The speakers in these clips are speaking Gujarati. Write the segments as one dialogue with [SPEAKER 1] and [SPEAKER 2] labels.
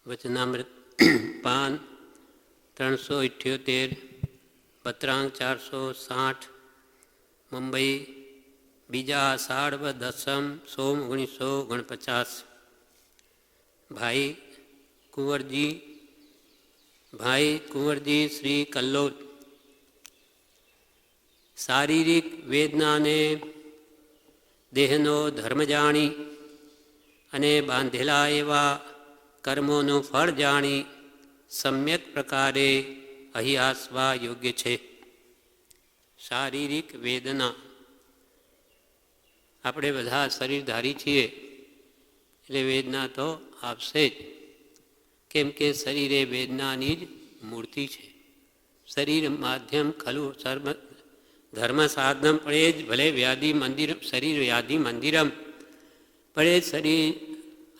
[SPEAKER 1] વચનામૃત પાન 378 પત્રાંક 460 મુંબઈ 2 આષાઢ 10 સોમ 1949। ભાઈ કુંવરજી શ્રી કલ્લોદ। શારીરિક વેદનાને દેહનો ધર્મ જાણી અને બાંધેલા એવા કર્મોનું ફળ જાણી સમ્યક પ્રકારે અહીં આસવા યોગ્ય છે। શારીરિક વેદના, આપણે બધા શરીરધારી છીએ એટલે વેદના તો આવશે જ, કેમ કે શરીર એ વેદનાની જ મૂર્તિ છે। શરીર માધ્યમ ખલું ધર્મ સાધનમ પડે જ ભલે વ્યાધિ મંદિરમ શરીર વ્યાધિ મંદિરમ પડે શરીર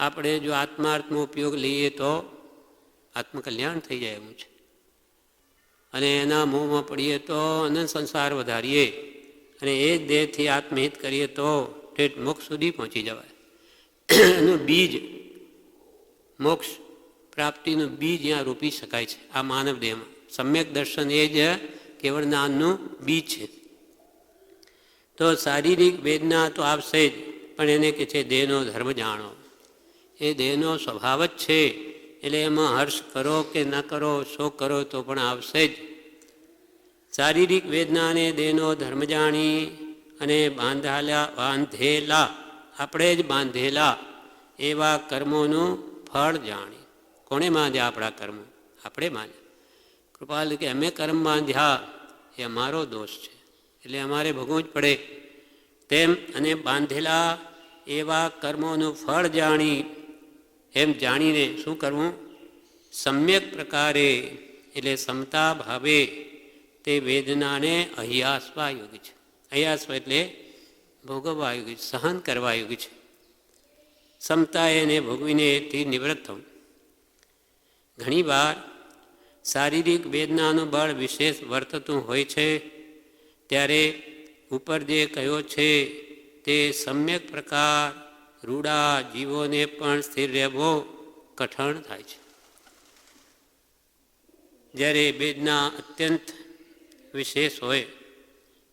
[SPEAKER 1] આપણે જો આત્માર્થનો ઉપયોગ લઈએ તો આત્મકલ્યાણ થઈ જાય એવું છે, અને એના મોહમાં પડીએ તો અનંત સંસાર વધારીએ અને એ જ દેહથી આત્મહિત કરીએ તો ઠેઠ મોક્ષ સુધી પહોંચી જવાય। એનું બીજ, મોક્ષ પ્રાપ્તિનું બીજ અહીંયા રોપી શકાય છે આ માનવ દેહમાં। સમ્યક દર્શન એ જ કેવળ જ્ઞાનનું બીજ છે। તો શારીરિક વેદના તો આવશે જ, પણ એને કે છે દેહનો ધર્મ જાણો। એ દેહનો સ્વભાવ જ છે, એટલે એમાં હર્ષ કરો કે ન કરો, શોક કરો તો પણ આવશે જ। શારીરિક વેદનાને દેહનો ધર્મ જાણી અને બાંધેલા આપણે જ બાંધેલા એવા કર્મોનું ફળ જાણી। કોણે બાંધ્યા આપણા કર્મો? આપણે બાંધ્યા। કૃપાલ કે અમે કર્મ બાંધ્યા એ અમારો દોષ છે, એટલે અમારે ભોગવવું જ પડે તેમ, અને બાંધેલા એવા કર્મોનું ફળ જાણી એમ જાણીને શું કરવું? સમ્યક પ્રકારે એટલે સમતા ભાવે તે વેદનાને અહિયાસવા યોગ્ય છે। અહિયાસવા એટલે ભોગવવા યોગ્ય છે, સહન કરવા યોગ્ય છે। સમતા એને ભોગવીને એથી નિવૃત્ત થવું। ઘણીવાર શારીરિક વેદનાનું બળ વિશેષ વર્તતું હોય છે, ત્યારે ઉપર જે કહ્યો છે તે સમ્યક પ્રકાર રૂડા જીવોને પણ સ્થિર રહેવો કઠણ થાય છે। જ્યારે વેદના અત્યંત વિશેષ હોય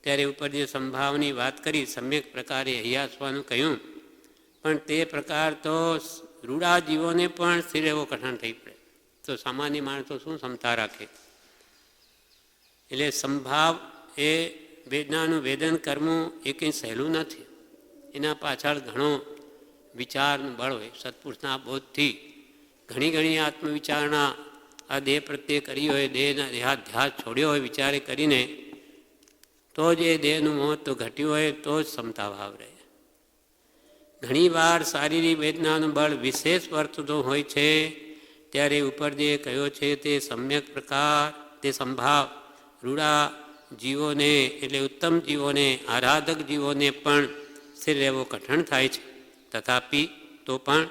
[SPEAKER 1] ત્યારે ઉપર જે સંભાવની વાત કરી સમ્યક પ્રકારે હૈયાસવાનું કહ્યું, પણ તે પ્રકાર તો રૂડા જીવોને પણ સ્થિર રહેવો કઠણ થઈ પડે, તો સામાન્ય માણસો શું ક્ષમતા રાખે? એટલે સંભાવ એ વેદનાનું વેદન કરવું એ કંઈ સહેલું નથી, એના પાછળ ઘણો વિચારનું બળ હોય। સત્પુરુષના બોધથી ઘણી આત્મવિચારણા આ દેહ પ્રત્યે કરી હોય, દેહના દેહાધ્યાસ છોડ્યો હોય વિચારે કરીને, તો જ એ દેહનું મહત્વ ઘટ્યું હોય તો જ ક્ષમતા ભાવ રહે। ઘણીવાર શારીરિક વેદનાનું બળ વિશેષ વર્તતું હોય છે, ત્યારે ઉપર જે કહ્યો છે તે સમ્યક પ્રકાર તે સંભાવ રૂડા જીવોને એટલે ઉત્તમ જીવોને આરાધક જીવોને પણ સ્થિર રહેવો કઠણ થાય છે। તથાપિ તો પણ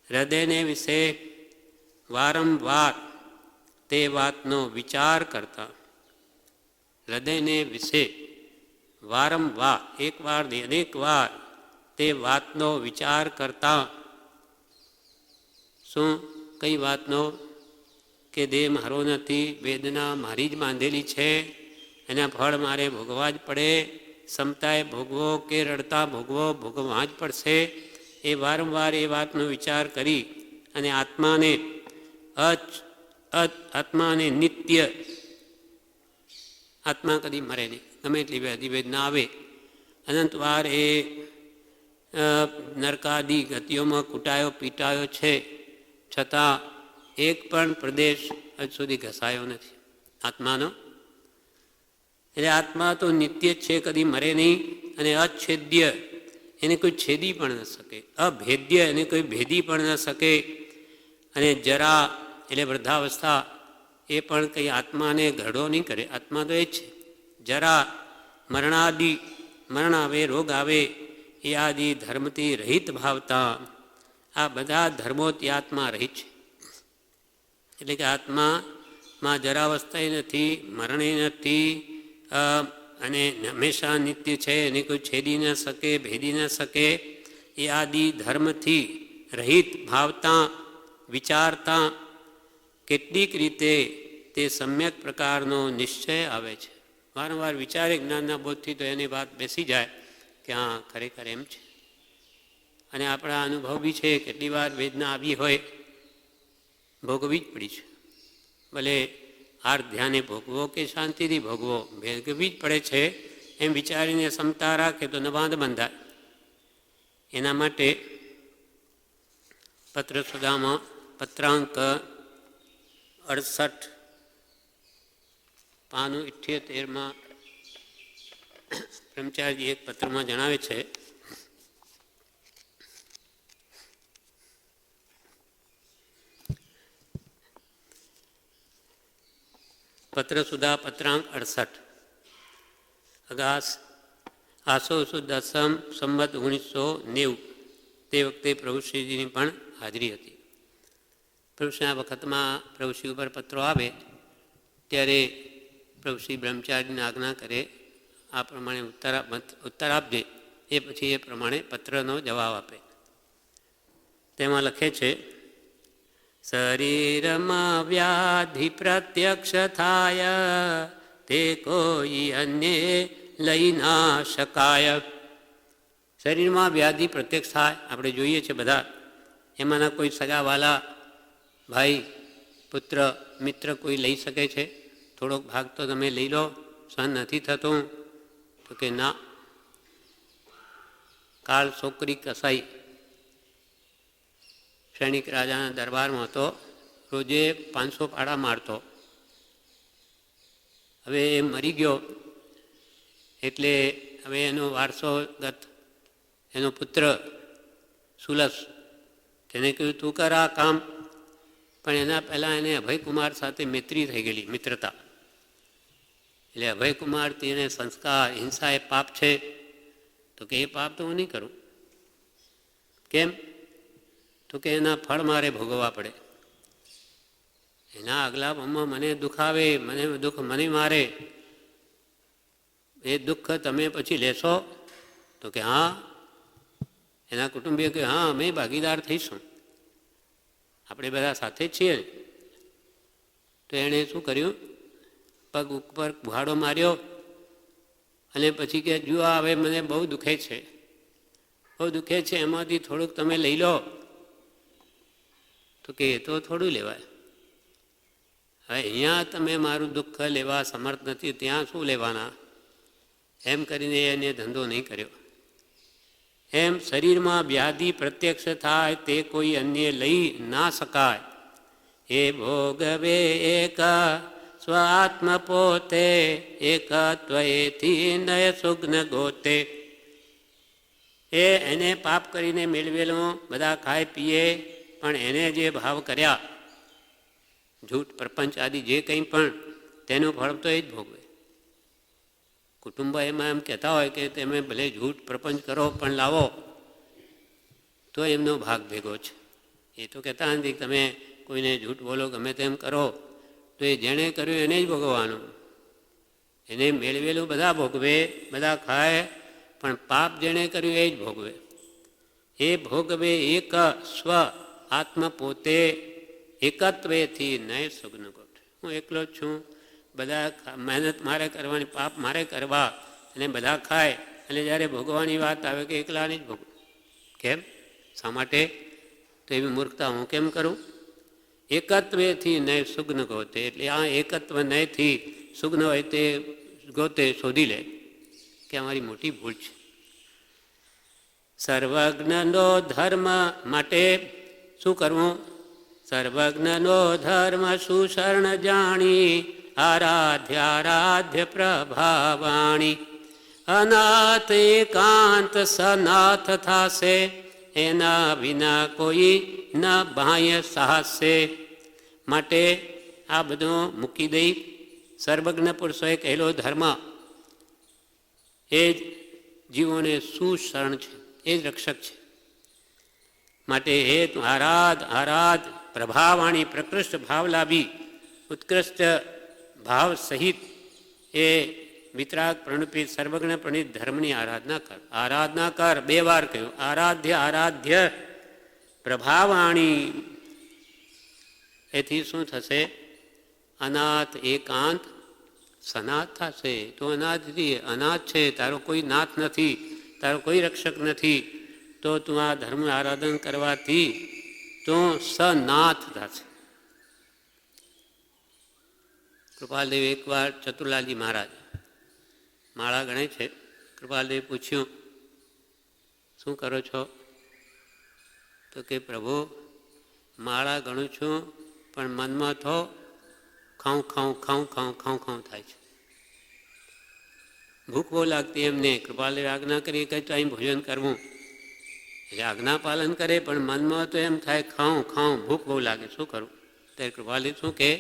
[SPEAKER 1] હૃદયને વિશે વારંવાર તે વાતનો વિચાર કરતા, હૃદયને વિશે વારંવાર એકવાર ને અનેક વાર તે વાતનો વિચાર કરતા, શું કઈ વાતનો? કે દેહ મારો નથી, વેદના મારી જ બાંધેલી છે, એના ફળ મારે ભોગવવા જ પડે, ક્ષમતાએ ભોગવો કે રડતા ભોગવો, ભોગવવા જ પડશે। એ વારંવાર એ વાતનો વિચાર કરી અને આત્માને નિત્ય, આત્મા કદી મરે નહીં, ગમે એટલી વેદના આવે, અનંતવાર એ નરકાદી ગતિઓમાં કૂટાયો પીટાયો છે, છતાં એક પણ પ્રદેશ હજ સુધી ઘસાયો નથી આત્માનો। એટલે આત્મા તો નિત્ય છે, કદી મરે નહીં, અને અછેદ્ય એને કોઈ છેદી પણ ન શકે, અભેદ્ય એને કોઈ ભેદી પણ ન શકે, અને જરા એટલે વૃદ્ધાવસ્થા એ પણ કંઈ આત્માને ઘરડો નહીં કરે, આત્મા તો એ જ છે। જરા મરણાદિ, મરણ આવે, રોગ આવે, એ આદિ ધર્મથી રહિત ભાવતા આ બધા ધર્મોથી આત્મા રહિત છે। એટલે કે આત્મામાં જરાવસ્થા નથી, મરણે નથી, અને હંમેશા નિત્ય છે, એને કોઈ છેદી ન શકે, ભેદી ન શકે, એ આદિ ધર્મથી રહિત ભાવતા વિચારતા કેટલીક રીતે તે સમ્યક પ્રકારનો નિશ્ચય આવે છે. વારંવાર વિચારે જ્ઞાનના બોધથી તો એની વાત બેસી જાય કે હા ખરેખર એમ છે. અને આપણા અનુભવ બી છે, કેટલી વાર વેદના આવી હોય ભોગવી જ પડી છે. ભલે હાર ધ્યાને ભોગવો કે શાંતિથી ભોગવો, ભોગવી જ પડે છે એમ વિચારીને ક્ષમતા રાખે તો નવાંધ બંધાય. એના માટે પત્ર સુધામાં પત્રાંક 68 પાનું 78માં બ્રહ્મચારી એક પત્રમાં જણાવે છે, પત્ર સુધા પત્રાંક 68 અગાસ આસો સુદ દસમ સંમત 1990 તે વખતે પ્રભુશ્રીજીની પણ હાજરી હતી. પ્રભુશ્રીના વખતમાં પ્રભુશ્રી ઉપર પત્રો આવે ત્યારે પ્રભુશ્રી બ્રહ્મચારીને આજ્ઞા કરે આ પ્રમાણે ઉત્તર આપજે, એ પછી એ પ્રમાણે પત્રનો જવાબ આપે. તેમાં લખે છે, શરીરમાં વ્યાધિ પ્રત્યક્ષ થાય તે કોઈ અન્ય લઈ ના શકાય. શરીરમાં વ્યાધિ પ્રત્યક્ષ થાય, આપણે જોઈએ છીએ બધા. એમાંના કોઈ સગાવાલા ભાઈ પુત્ર મિત્ર કોઈ લઈ શકે છે? થોડોક ભાગ તો તમે લઈ લો, સહન નથી થતું? તો કે ના. કાળ છોકરી કસાઈ સૈનિક રાજાના દરબારમાં હતો, રોજે 500 પાડા મારતો. હવે એ મરી ગયો એટલે હવે એનો વારસોગત એનો પુત્ર સુલસ તેને કહ્યું તું કર આ કામ. પણ એના પહેલાં એને અભયકુમાર સાથે મૈત્રી થઈ ગયેલી, મિત્રતા. એટલે અભયકુમાર તેને સંસ્કાર હિંસા એ પાપ છે. તો કે એ પાપ તો હું નહીં કરું. કેમ? તો કે એના ફળ મારે ભોગવવા પડે. એના આગલામાં મને દુઃખ આવે, મને દુઃખ મને મારે, એ દુઃખ તમે પછી લેશો? તો કે હા. એના કુટુંબીઓ કે હા અમે ભાગીદાર થઈશું, આપણે બધા સાથે જ છીએ. તો એણે શું કર્યું? પગ ઉપર કુહાડો માર્યો અને પછી કે જુઓ હવે મને બહુ દુખે છે, બહુ દુખે છે, એમાંથી થોડુંક તમે લઈ લો. તો કે એ તો થોડું લેવાય. હવે અહીંયા તમે મારું દુઃખ લેવા સમર્થ નથી, ત્યાં શું લેવાના? એમ કરીને એને ધંધો નહીં કર્યો. એમ શરીરમાં વ્યાધિ પ્રત્યક્ષ થાય તે કોઈ અન્ય લઈ ના શકાય. એ ભોગવે એક સ્વાત્મ પોતે, એકત્વ એથી નય સુગ્ન ગોતે. એને પાપ કરીને મેળવેલો બધા ખાય પીએ, પણ એને જે ભાવ કર્યા જૂઠ પ્રપંચ આદિ જે કંઈ પણ, તેનું ફળ તો એ જ ભોગવે. કુટુંબ એમાં એમ કહેતા હોય કે તમે ભલે જૂઠ પ્રપંચ કરો પણ લાવો, તો એમનો ભાગ ભેગો છે. એ તો કહેતા નથી તમે કોઈને જૂઠ બોલો ગમે તેમ કરો, તો એ જેણે કર્યું એને જ ભોગવવાનું. એને મેળવેલું બધા ભોગવે, બધા ખાય, પણ પાપ જેણે કર્યું એ જ ભોગવે. એ ભોગવે એક સ્વ આત્મ પોતે, એકત્વેથી નય સુગ્ન ગોઠ. હું એકલો જ છું, બધા મહેનત મારે કરવાની, પાપ મારે કરવા, અને બધા ખાય, અને જ્યારે ભોગવાની વાત આવે કે એકલાની જ ભોગવું. કેમ? શા માટે? તો એવી મૂર્ખતા હું કેમ કરું? એકત્વેથી નય સુગ્ન ગોતે. એટલે આ એકત્વ નયથી સુગ્ન હોય તે ગોતે શોધી લે કે અમારી મોટી ભૂલ છે. સર્વજ્ઞનો ધર્મ માટે શું કરવું? સર્વજ્ઞનો ધર્મ સુશરણ જાણી, આરાધ્ય પ્રભાવાણી. અનાથ એકાંત સનાથ થાશે, એના વિના કોઈ ન બાહ્ય સાહસે. માટે આ બધું મૂકી દઈ સર્વજ્ઞ પુરુષોએ કહેલો ધર્મ એ જ જીવોને સુશરણ છે, એ જ રક્ષક છે. માટે હે આરાધ પ્રભાવાણી, પ્રકૃષ્ટ ભાવ લાભી, ઉત્કૃષ્ટ ભાવ સહિત એ વિતરાગ પ્રણુપિત સર્વજ્ઞ પ્રણિત ધર્મની આરાધના કર. આરાધના કર, 2 વાર કહ્યું. આરાધ્ય પ્રભાવાણી, એથી શું થશે? અનાથ એકાંત સનાથ થશે. તો અનાથ છે, તારો કોઈ નાથ નથી, તારો કોઈ રક્ષક નથી, તો તું આ ધર્મ આરાધન કરવાથી તો સનાથ થશે. કૃપાલદેવ એકવાર ચતુરલાલજી મહારાજ માળા ગણે છે. કૃપાલદેવે પૂછ્યું, શું કરો છો? તો કે પ્રભુ માળા ગણું છું, પણ મનમાં તો ખાઉં ખાઉં ખાઉં ખાઉં ખાઉં ખાઉં થાય છે. ભૂખ બહુ લાગતી એમને. કૃપાલદેવે આજ્ઞા કરી કે અહીં ભોજન કરવું. એટલે આજ્ઞા પાલન કરે, પણ મનમાં તો એમ થાય ખાઉં ખાઉં, ભૂખ બહુ લાગે, શું કરું? ત્યારે કૃપાલદેવ શું કે,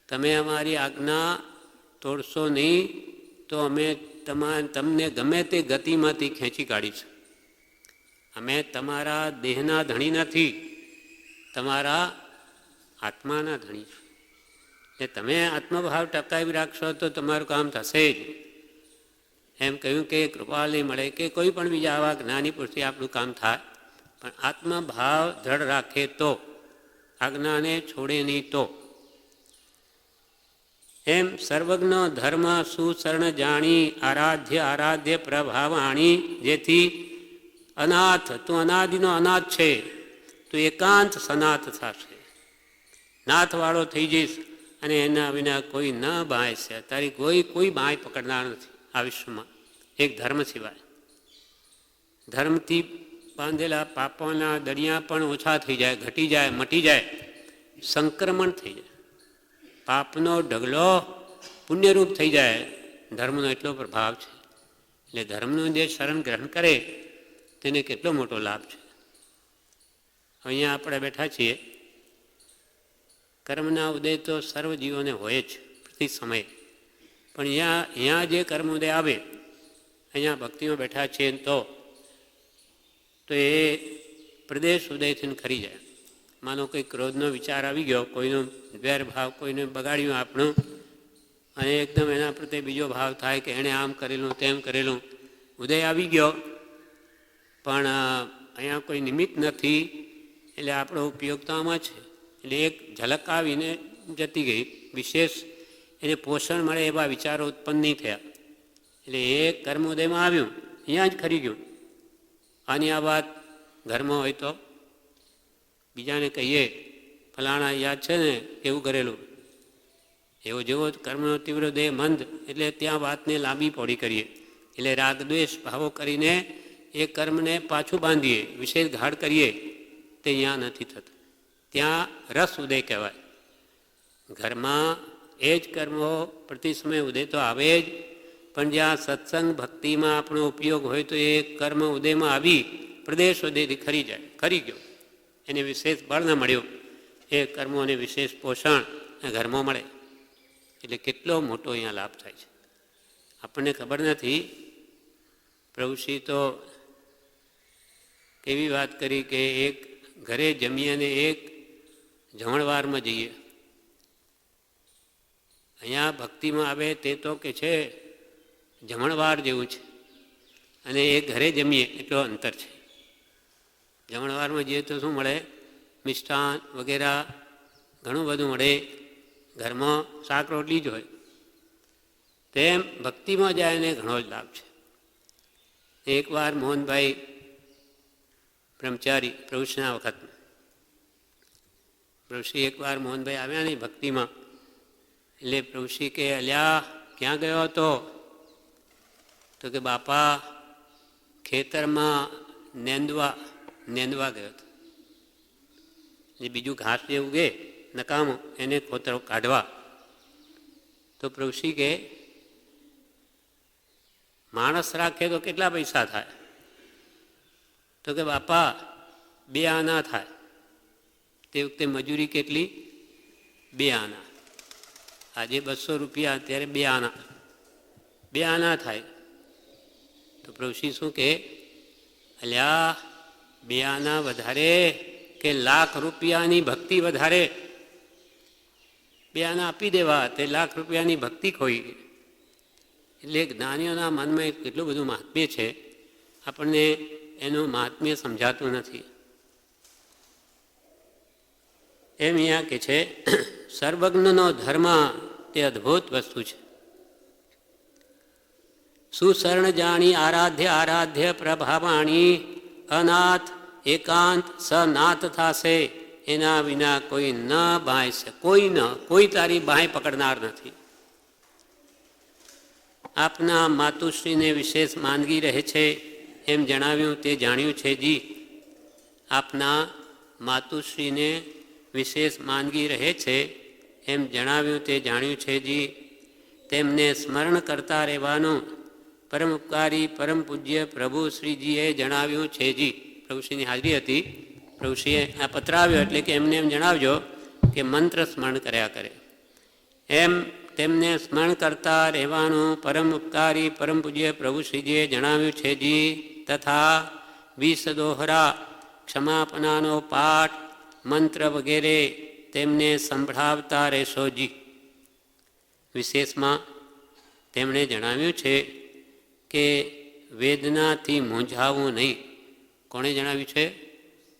[SPEAKER 1] તમે અમારી આજ્ઞા તોડશો નહીં તો અમે તમને ગમે તે ગતિમાંથી ખેંચી કાઢીશું. અમે તમારા દેહના ધણી નથી, તમારા આત્માના ધણી છું. એટલે તમે આત્મભાવ ટકાવી રાખશો તો તમારું કામ થશે જ. એમ કહ્યું કે કૃપાલય મળે કે કોઈ પણ બીજા આવા જ્ઞાની પુરુષથી આપણું કામ થાય, પણ આત્મભાવ દ્રઢ રાખે તો, આજ્ઞાને છોડે નહીં તો. એમ સર્વજ્ઞ ધર્મ સુશરણ જાણી આરાધ્ય પ્રભાવાણી, જેથી અનાથ, તું અનાદિનો અનાથ છે, તું એકાંત સનાથ થશે, નાથવાળો થઈ જઈશ, અને એના વિના કોઈ ન બાંય છે. તારી કોઈ બાંય પકડનાર નથી આ વિશ્વમાં, એક ધર્મ સિવાય. ધર્મથી બાંધેલા પાપોના દરિયા પણ ઓછા થઈ જાય, ઘટી જાય, મટી જાય, સંક્રમણ થઈ જાય. પાપનો ઢગલો પુણ્યરૂપ થઈ જાય. ધર્મનો એટલો પ્રભાવ છે. એટલે ધર્મનું જે શરણ ગ્રહણ કરે તેને કેટલો મોટો લાભ છે. અહીંયા આપણે બેઠા છીએ. કર્મના ઉદય તો સર્વ જીવોને હોય જ પ્રતિ સમયે, પણ અહીંયા જે કર્મ ઉદય આવે, અહીંયા ભક્તિમાં બેઠા છીએ તો એ પ્રદેશ ઉદયથી ખરી જાય. માનો કોઈ ક્રોધનો વિચાર આવી ગયો, કોઈનો વેરભાવ, કોઈને બગાડ્યું આપણું, અને એકદમ એના પ્રત્યે બીજો ભાવ થાય કે એણે આમ કરેલું તેમ કરેલું, ઉદય આવી ગયો, પણ અહીંયા કોઈ નિમિત્ત નથી, એટલે આપણો ઉપયોગતામાં છે. એટલે એક ઝલક આવીને જતી ગઈ, વિશેષ એને પોષણ મળે એવા વિચારો ઉત્પન્ન નહીં થયા. એટલે એ કર્મ ઉદયમાં આવ્યું, અહીંયા જ ખરી ગયું. આની આ વાત ઘરમાં હોય તો બીજાને કહીએ, ફલાણા યાદ છે ને એવું કરેલું, એવો જેવો કર્મનો તીવ્ર દેહ મંદ, એટલે ત્યાં વાતને લાંબી પહોળી કરીએ. એટલે રાગદ્વેષ ભાવો કરીને એ કર્મને પાછું બાંધીએ, વિશેષ ગાઢ કરીએ, તે અહીંયા નથી થતું. ત્યાં રસ ઉદય કહેવાય. ઘરમાં એ જ કર્મો પ્રતિ સમય ઉદય તો આવે જ, પણ જ્યાં સત્સંગ ભક્તિમાં આપણો ઉપયોગ હોય તો એ કર્મ ઉદયમાં આવી પ્રદેશ ઉદયથી ખરી જાય, ખરી ગયો, એને વિશેષ બળ ન મળ્યું, એ કર્મોને વિશેષ પોષણ ઘરમાં મળે. એટલે કેટલો મોટો અહીંયા લાભ થાય છે. આપણને ખબર નથી. પ્રભુશ્રી તો એવી વાત કરી કે એક ઘરે જમીએ અને એક જમણવારમાં જઈએ. અહીંયા ભક્તિમાં આવે તે તો કે છે જમણવાર જેવું છે, અને એ ઘરે જમીએ એટલો અંતર છે. જમણવારમાં જઈએ તો શું મળે? મિષ્ટાન વગેરે ઘણું બધું મળે. ઘરમાં શાક રોટલી જ હોય. તેમ ભક્તિમાં જાય ને ઘણો જ લાભ છે. એકવાર મોહનભાઈ બ્રહ્મચારી પ્રભુશ્રીના વખતમાં, પ્રભુશ્રી એકવાર મોહનભાઈ આવ્યા નહીં ભક્તિમાં, એટલે પ્રભુશ્રી કે અલ્યા ક્યાં ગયો હતો? તો કે બાપા ખેતરમાં નેંદવા ગયો હતો. એ બીજું ઘાસ જે ઉગે નકામું એને ખોતરો કાઢવા. તો પ્રભુશ્રી કે માણસ રાખે તો કેટલા પૈસા થાય? તો કે બાપા 2 આના થાય. તે વખતે મજૂરી કેટલી? 2 આના. આજે 200 રૂપિયા, ત્યારે 2 આના. 2 આના થાય. તો પ્રભુશ્રી શું કે અલ્યા 2 આના વધારે કે લાખ રૂપિયાની ભક્તિ વધારે? 2 આના આપી દેવા તે લાખ રૂપિયાની ભક્તિ ખોઈ. એટલે જ્ઞાનીઓના મનમાં કેટલું બધું મહાત્મ્ય છે, આપણને એનું મહાત્મ્ય સમજાતું નથી. એમ અહીંયા કે છે સર્વજ્ઞનો ધર્મ તે અદ્ભુત વસ્તુ છે. સુશરણ જાણી આરાધ્ય આરાધ્ય પ્રભાવાણી અનાથ એકાંત સનાથ થાશે, એના વિના કોઈ ન બાંય કોઈ તારી બાંય પકડનાર નથી. આપના માતુશ્રીને વિશેષ માંદગી રહે છે એમ જણાવ્યું તે જાણ્યું છે જી. આપના માતુશ્રીને વિશેષ માંદગી રહે છે એમ જણાવ્યું તે જાણ્યું છે જી. તેમને સ્મરણ કરતા રહેવાનું પરમ ઉપકારી પરમ પૂજ્ય પ્રભુ શ્રીજીએ જણાવ્યું છે જી. પ્રભુશ્રીની હાજરી હતી, પ્રભુશ્રીએ આ પત્ર આવ્યો એટલે કે એમને એમ જણાવજો કે મંત્ર સ્મરણ કર્યા કરે. એમ તેમને સ્મરણ કરતા રહેવાનું પરમ ઉપકારી પરમ પૂજ્ય પ્રભુ શ્રીજીએ જણાવ્યું છે જી. તથા 20 દોહરા ક્ષમાપનાનો પાઠ મંત્ર વગેરે તેમને સંભળાવતા રહેશો જી. વિશેષમાં તેમણે જણાવ્યું છે કે વેદનાથી મૂંઝાવું નહીં. કોણે જણાવ્યું છે?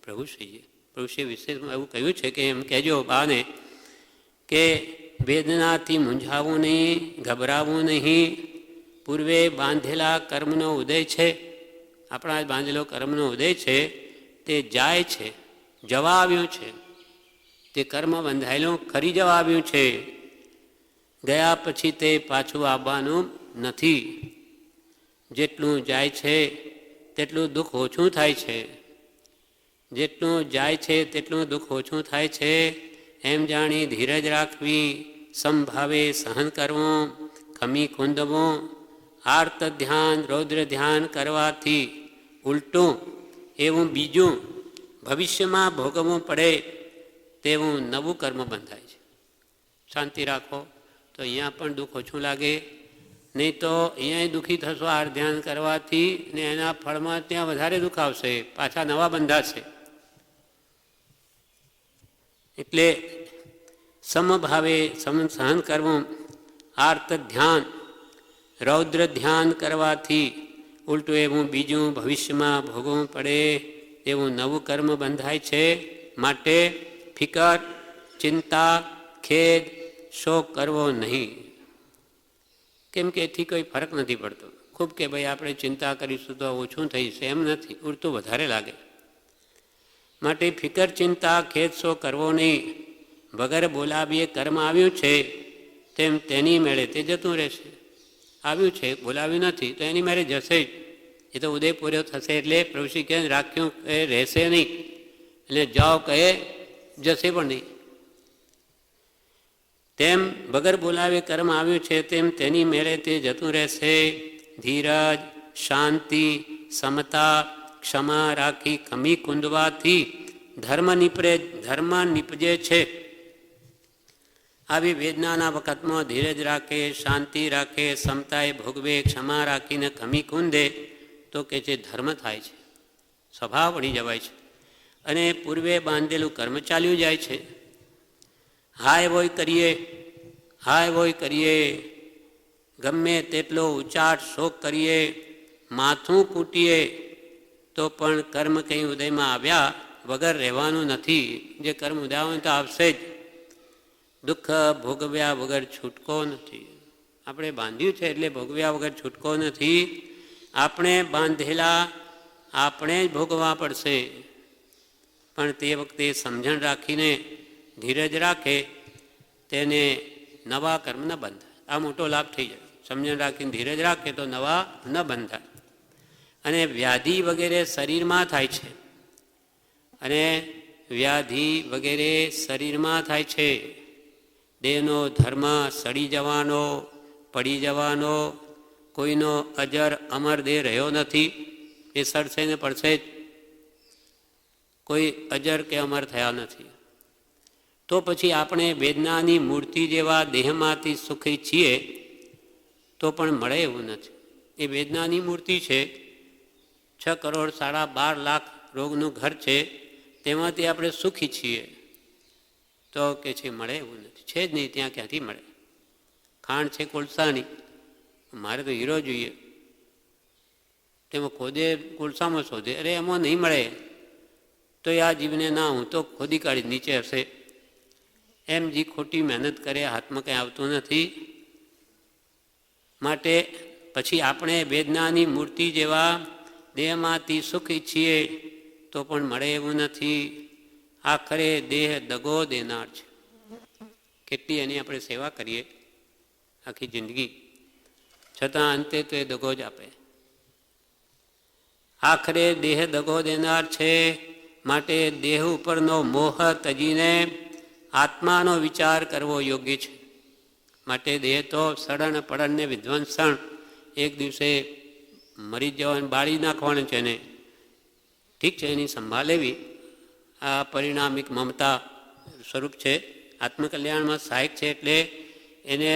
[SPEAKER 1] પ્રભુશ્રીએ. પ્રભુશ્રીએ વિશેષમાં એવું કહ્યું છે કે એમ કહેજો બાને કે વેદનાથી મૂંઝાવું નહીં, ગભરાવું નહીં. પૂર્વે બાંધેલા કર્મનો ઉદય છે, આપણા બાંધેલો કર્મનો ઉદય છે તે જાય છે, જવા આવ્યું છે. તે કર્મ બંધાયેલું ખરી જવા આવ્યું છે. ગયા પછી તે પાછું આવવાનું નથી. જેટલું જાય છે તેટલું દુઃખ ઓછું થાય છે. જેટલું જાય છે તેટલું દુઃખ ઓછું થાય છે. એમ જાણી ધીરજ રાખવી, સમભાવે સહન કરવું, ખમી કુંદવું. આર્ત ધ્યાન રૌદ્ર ધ્યાન કરવાથી ઉલટું એવું બીજું ભવિષ્યમાં ભોગવવું પડે તેવું નવું કર્મ બંધાય છે. શાંતિ રાખો તો અહીંયા પણ દુઃખ ઓછું લાગે, નહીં તો અહીંયા દુઃખી થશો આર ધ્યાન કરવાથી ને એના ફળમાં ત્યાં વધારે દુઃખ આવશે, પાછા નવા બંધાશે. એટલે સમભાવે સહન કરવું, આર્ત ધ્યાન રૌદ્ર ધ્યાન કરવાથી ઉલટું એવું બીજું ભવિષ્યમાં ભોગવવું પડે એવું નવું કર્મ બંધાય છે. માટે ફિકર, ચિંતા, ખેદ, શોક કરવો નહીં. કેમ કે એથી કોઈ ફરક નથી પડતો. ખૂબ કે ભાઈ આપણે ચિંતા કરીશું તો ઓછું થઈ જશે, એમ નથી, ઉલટું વધારે લાગે. માટે ફિકર, ચિંતા, ખેદ, શોક કરવો નહીં. વગર બોલાવીએ કર્મ આવ્યું છે તેમ તેની મેળે તે જતું રહેશે. આવ્યું છે, બોલાવ્યું નથી તો એની મેળે જશે જ. એ તો ઉદય પૂર્યો થશે એટલે પ્રભુશ્રી કહે રાખ્યું એ રહેશે નહીં, એટલે જાઓ કહે જશે પણ નહીં. તેમ વગર બોલાવે કર્મ આવ્યું છે તેમ તેની મેળે તે જતું રહેશે. ધીરજ, શાંતિ, સમતા, ક્ષમા રાખી ખમી કુંદવાથી ધર્મ નીપજે છે. આવી વેદનાના વખતમાં ધીરજ રાખે, શાંતિ રાખે, સમતાએ ભોગવે, ક્ષમા રાખીને ખમી કુંદે તો કે જે ધર્મ થાય છે, સ્વભાવ બની જવાય છે અને પૂર્વે બાંધેલું કર્મ ચાલ્યું જાય છે. હાય વોય કરીએ, ગમે તેટલો ઉચાટ શોક કરીએ, માથું કૂટીએ તો પણ કર્મ કંઈ ઉદયમાં આવ્યા વગર રહેવાનું નથી. જે કર્મ ઉદય તો આવશે જ. દુઃખ ભોગવ્યા વગર છૂટકો નથી. આપણે બાંધ્યું છે એટલે ભોગવ્યા વગર છૂટકો નથી. આપણે બાંધેલા આપણે જ ભોગવવા પડશે. પણ તે વખતે સમજણ રાખીને ધીરજ રાખે તેને નવા કર્મ ન બંધાય. આ મોટો લાભ થઈ જાય. સમજણ રાખીને ધીરજ રાખે તો નવા ન બંધાય. અને વ્યાધિ વગેરે શરીરમાં થાય છે, અને વ્યાધિ વગેરે શરીરમાં થાય છે. દેહનો ધર્મ સડી જવાનો, પડી જવાનો, કોઈનો અજર અમર દેહ રહ્યો નથી. એ સડશે ને પડશે જ. કોઈ અજર કે અમર થયા નથી. તો પછી આપણે વેદનાની મૂર્તિ જેવા દેહમાંથી સુખી છીએ તો પણ મળે એવું નથી. એ વેદનાની મૂર્તિ છે. 6 કરોડ 12.5 લાખ રોગનું ઘર છે, તેમાંથી આપણે સુખી છીએ તો કે છે મળે એવું નથી. છે જ નહીં, ત્યાં ક્યાંથી મળે? ખાંડ છે કોલસાની, મારે તો હીરો જોઈએ, તેમાં ખોદે કોલસામાં શોધે, અરે એમાં નહીં મળે તો આ જીવને ના, હું તો ખોદી કાઢી નીચે હશે એમ જે ખોટી મહેનત કરે હાથમાં કંઈ આવતું નથી. માટે પછી આપણે વેદનાની મૂર્તિ જેવા દેહમાંથી સુખ ઈચ્છીએ તો પણ મળે એવું નથી. આખરે દેહ દગો દેનાર છે. કેટલી એની આપણે સેવા કરીએ આખી જિંદગી, છતાં અંતે તો એ દગો જ આપે. આખરે દેહ દગો દેનાર છે. માટે દેહ ઉપરનો મોહ તજીને આત્માનો વિચાર કરવો યોગ્ય છે. માટે દેહ તો સડન પડન ને વિધ્વંસણ, એક દિવસે મરી જવાનું, બાળી નાખવાનું છે એને. ઠીક છે, એની સંભાળ લેવી આ પરિણામિક મમતા સ્વરૂપ છે. આત્મકલ્યાણમાં સહાયક છે. એટલે એને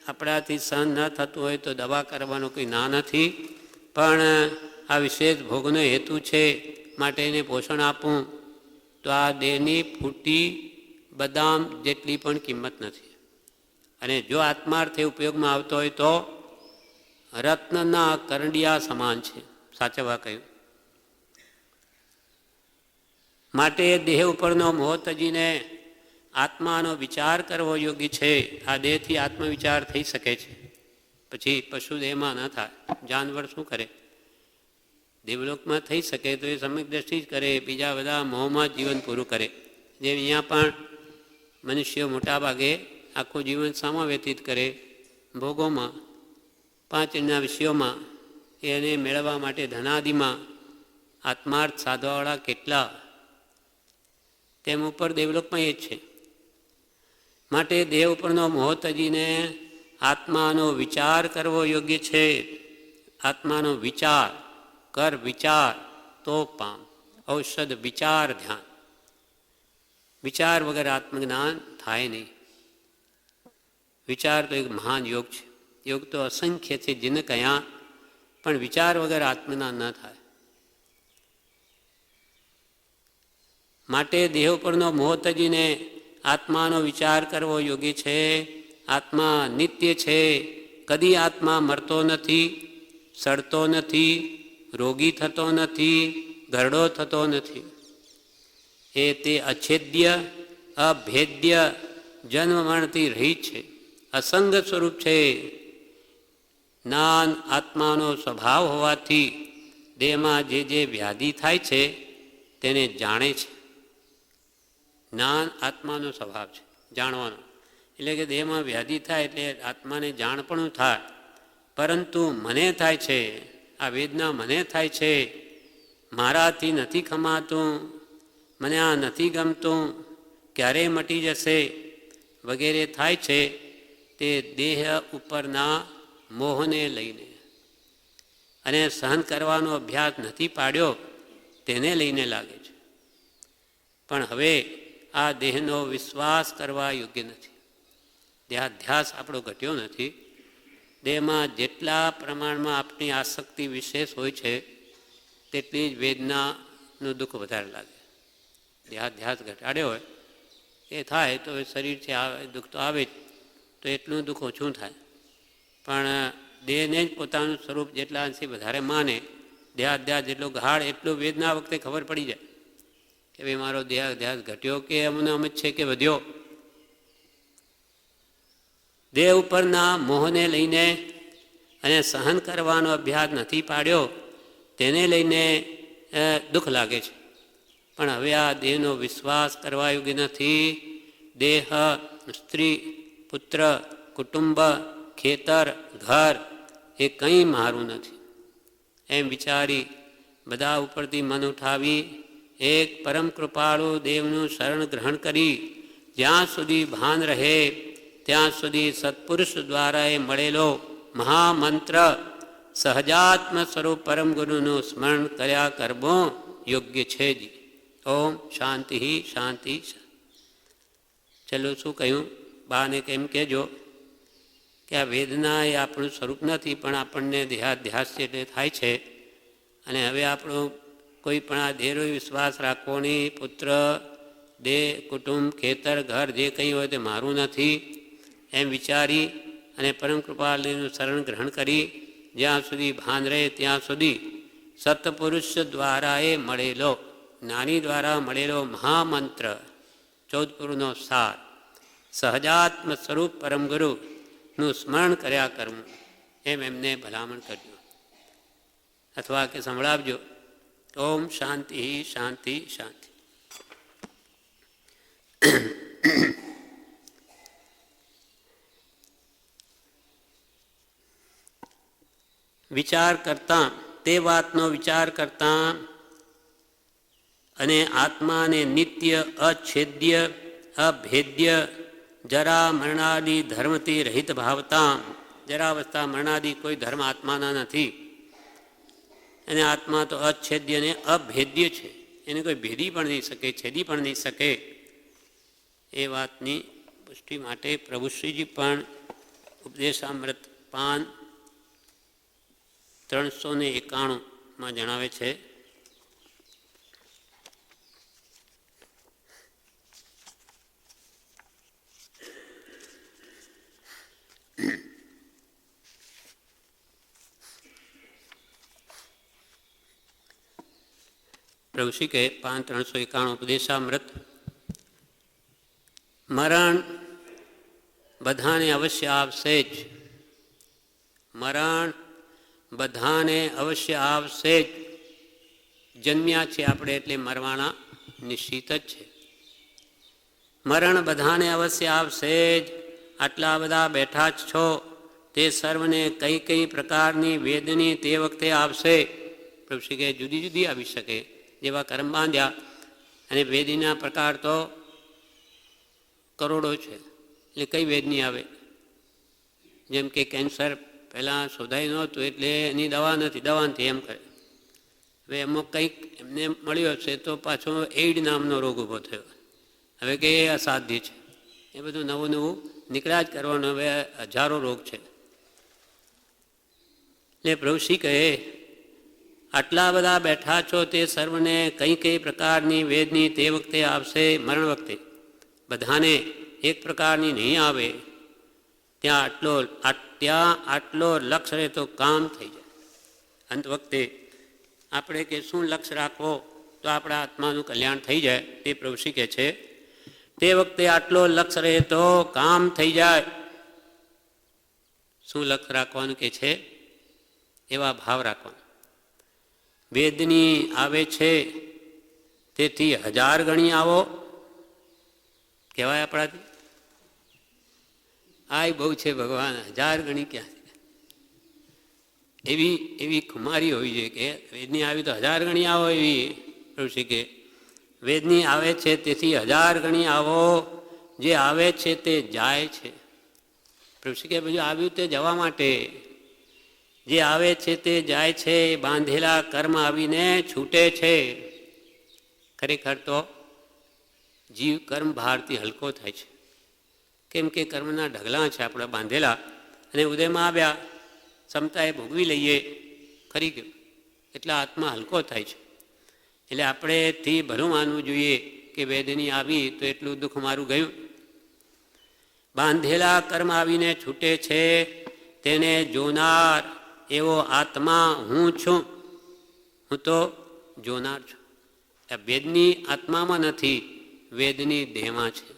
[SPEAKER 1] આપણાથી સહન ન થતું હોય તો દવા કરવાનો કોઈ ના નથી. પણ આ વિશેષ ભોગનો હેતુ છે, માટે એને પોષણ આપવું તો આ દેહની ફૂટી બદામ જેટલી પણ કિંમત નથી. અને જો આત્માર્થે ઉપયોગમાં આવતો હોય તો રત્નના કરંડિયા સમાન છે. સાચવવા કહ્યું. માટે દેહ ઉપરનો મોહ તજીને આત્માનો વિચાર કરવો યોગ્ય છે. આ દેહથી આત્મવિચાર થઈ શકે છે, પછી પશુ દેહમાં ન થાય. જાનવર શું કરે? દેવલોકમાં થઈ શકે તો એ સમ્યક દ્રષ્ટિ જ કરે, બીજા બધા મોહમાં જીવન પૂરું કરે. જેમ અહીંયા પણ મનુષ્યો મોટાભાગે આખું જીવન સામા વ્યતીત કરે, ભોગોમાં, પાંચના વિષયોમાં, એને મેળવવા માટે ધનાદિમાં. આત્માર્થ સાધવાવાળા કેટલા, તેમ ઉપર દેવલોકમાં એ જ છે. માટે દેહ ઉપરનો મોહ તજીને આત્માનો વિચાર કરવો યોગ્ય છે. આત્માનો વિચાર કર, વિચાર તો પામ. ઔષધ વિચાર ધ્યાન. વિચાર વગર આત્મજ્ઞાન થાય નહીં. વિચાર તો એક મહાન યોગ છે. યોગ તો અસંખ્ય છે જીને કયા, પણ વિચાર વગર આત્મજ્ઞાન ન થાય. માટે દેહ ઉપરનો મોહ તજીને આત્માનો વિચાર કરવો યોગ્ય છે. આત્મા નિત્ય છે. કદી આત્મા મરતો નથી, સડતો નથી, રોગી થતો નથી, ઘરડો થતો નથી. એ તે અછેદ્ય અભેદ્ય જન્મ મરણથી રહિત છે. અસંગ સ્વરૂપ છે. જ્ઞાન આત્માનો સ્વભાવ હોવાથી દેહમાં જે જે વ્યાધિ થાય છે તેને જાણે છે. જ્ઞાન આત્માનો સ્વભાવ છે, જાણવાનો. એટલે કે દેહમાં વ્યાધિ થાય એટલે આત્માને જાણપણું થાય. પરંતુ મને થાય છે, આ વેદના મને થાય છે, મારાથી નથી ખમાતું, મને આ નથી ગમતું, ક્યારે મટી જશે વગેરે થાય છે, તે દેહ ઉપરના મોહને લઈને અને સહન કરવાનો અભ્યાસ નથી પાડ્યો તેને લઈને લાગે છે. પણ હવે આ દેહનો વિશ્વાસ કરવા યોગ્ય નથી. દેહાધ્યાસ આપણો ઘટ્યો નથી. દેહમાં જેટલા પ્રમાણમાં આપણી આસક્તિ વિશેષ હોય છે તેટલી જ વેદનાનું દુઃખ વધારે લાગે. દેહાધ્યાસ ઘટાડ્યો હોય એ થાય તો શરીરથી દુઃખ તો આવે જ, તો એટલું દુઃખ ઓછું થાય. પણ દેહને જ પોતાનું સ્વરૂપ જેટલા અંશે વધારે માને, દેહાધ્યાસ જેટલો ગાઢ એટલું વેદના વખતે ખબર પડી જાય કે ભાઈ મારો દેહાધ્યાસ ઘટ્યો કે અમને અમ જ છે કે વધ્યો. દેહ ઉપરના મોહને લઈને અને સહન કરવાનો અભ્યાસ નથી પાડ્યો તેને લઈને દુઃખ લાગે છે. પણ હવે આ દેહનો વિશ્વાસ કરવા યોગ્ય નથી. દેહ, સ્ત્રી, પુત્ર, કુટુંબ, ખેતર, ઘર એ કંઈ મારું નથી એમ વિચારી બધા ઉપરથી મન ઉઠાવી એક પરમ કૃપાળુ દેવનું શરણ ગ્રહણ કરી જ્યાં સુધી ભાન રહે ત્યાં સુધી સત્પુરુષ દ્વારા એ મળેલો મહામંત્ર સહજાત્મ સ્વરૂપ પરમ ગુરુનું સ્મરણ કર્યા કરવું યોગ્ય છે જ. ઓમ શાંતિ શાંતિ. ચલો શું કહ્યું? બાને કેમ કહેજો કે આ વેદના એ આપણું સ્વરૂપ નથી, પણ આપણને દેહાધ્યાસ એટલે થાય છે. અને હવે આપણો કોઈ પણ આ દેહનો વિશ્વાસ રાખવો નહીં. પુત્ર, દેહ, કુટુંબ, ખેતર, ઘર જે કંઈ હોય તે મારું નથી એમ વિચારી અને પરમ કૃપાળુનું શરણ ગ્રહણ કરી જ્યાં સુધી ભાન રહે ત્યાં સુધી સત્પુરુષ દ્વારા એ મળેલો, જ્ઞાની દ્વારા મળેલો મહામંત્ર 14 પુરનો સાર સહજાત્મ સ્વરૂપ પરમ ગુરુનું સ્મરણ કર્યા કરવું, એમ એમને ભલામણ કરજો. અથવા કે સંભળાવજો, ઓમ શાંતિ શાંતિ શાંતિ. વિચાર કરતા, તે વાતનો વિચાર કરતા અને આત્માને નિત્ય, અછેદ્ય, અભેદ્ય, જરા મરણાદિ ધર્મથી રહિત ભાવતા, જરાવસ્થા મરણાદિ કોઈ ધર્મ આત્માના નથી, અને આત્મા તો અછેદ્ય ને અભેદ્ય છે, એને કોઈ ભેદી પણ નહીં શકે, છેદી પણ નહીં શકે. એ વાતની પુષ્ટિ માટે પ્રભુશ્રીજી પણ ઉપદેશામૃત પાન 391 જણાવે છે, પ્રભુશ્રી કહે પાન 391 ઉપદેશામૃત, મરણ બધાને અવશ્ય આવશે જ, મરણ બધાને અવશ્ય આવશે જ. જન્મ્યા છે આપણે એટલે મરવાના નિશ્ચિત જ છે. મરણ બધાને અવશ્ય આવશે જ. આટલા બધા બેઠા જ છો, તે સર્વને કઈ કઈ પ્રકારની વેદની તે વખતે આવશે. પ્રભુશ્રી કહે જુદી જુદી આવી શકે, જેવા કર્મ બાંધ્યા, અને વેદીના પ્રકાર તો કરોડો છે, એટલે કઈ વેદની આવે. જેમ કે કેન્સર પહેલાં શોધાઈ નહોતું એટલે એની દવા નથી, દવા નથી એમ કરે. હવે એમાં કંઈક એમને મળ્યો હશે તો પાછો એઇડ નામનો રોગ ઊભો થયો. હવે કે એ અસાધ્ય છે. એ બધું નવું નવું નીકળ્યા જ કરવાનું. હવે હજારો રોગ છે. એટલે પ્રભુશ્રી કહે આટલા બધા બેઠા છો, તે સર્વને કઈ કઈ પ્રકારની વેદની તે વખતે આવશે, મરણ વખતે. બધાને એક પ્રકારની નહીં આવે. ત્યાં આટલો લક્ષ્ય રહે તો કામ થઈ જાય. અંત વખતે આપણે કે શું લક્ષ્ય રાખવો તો આપણા આત્માનું કલ્યાણ થઈ જાય, તે પ્રભુશ્રી કહે છે તે વખતે આટલો લક્ષ્ય રહે તો કામ થઈ જાય. શું લક્ષ્ય રાખવાનું કે છે? એવા ભાવ રાખવાનો. વેદની આવે છે તેથી 1000 ગણી આવો કહેવાય આપણાથી. આ બહુ છે ભગવાન, 1000 ગણી ક્યાં છે? એવી ખુમારી હોવી જોઈએ કે વેદની આવી તો 1000 ગણી આવો. એવી પ્રભુશ્રી કે વેદની આવે છે તેથી 1000 ગણી આવો. જે આવે છે તે જાય છે. પ્રભુશ્રી કે બધું આવ્યું તે જવા માટે. જે આવે છે તે જાય છે. બાંધેલા કર્મ આવીને છૂટે છે. ખરેખર તો જીવ કર્મ ભારથી હલકો થાય છે. કેમ કે કર્મના ઢગલા છે આપણા બાંધેલા, અને ઉદયમાં આવ્યા ક્ષમતાએ ભોગવી લઈએ, ખરી ગયું એટલે આત્મા હલકો થાય છે. એટલે આપણેથી ભલું માનવું જોઈએ કે વેદની આવી તો એટલું દુઃખ મારું ગયું. બાંધેલા કર્મ આવીને છૂટે છે, તેને જોનાર એવો આત્મા હું છું. હું તો જોનાર છું. વેદની આત્મામાં નથી, વેદની દેહમાં છે.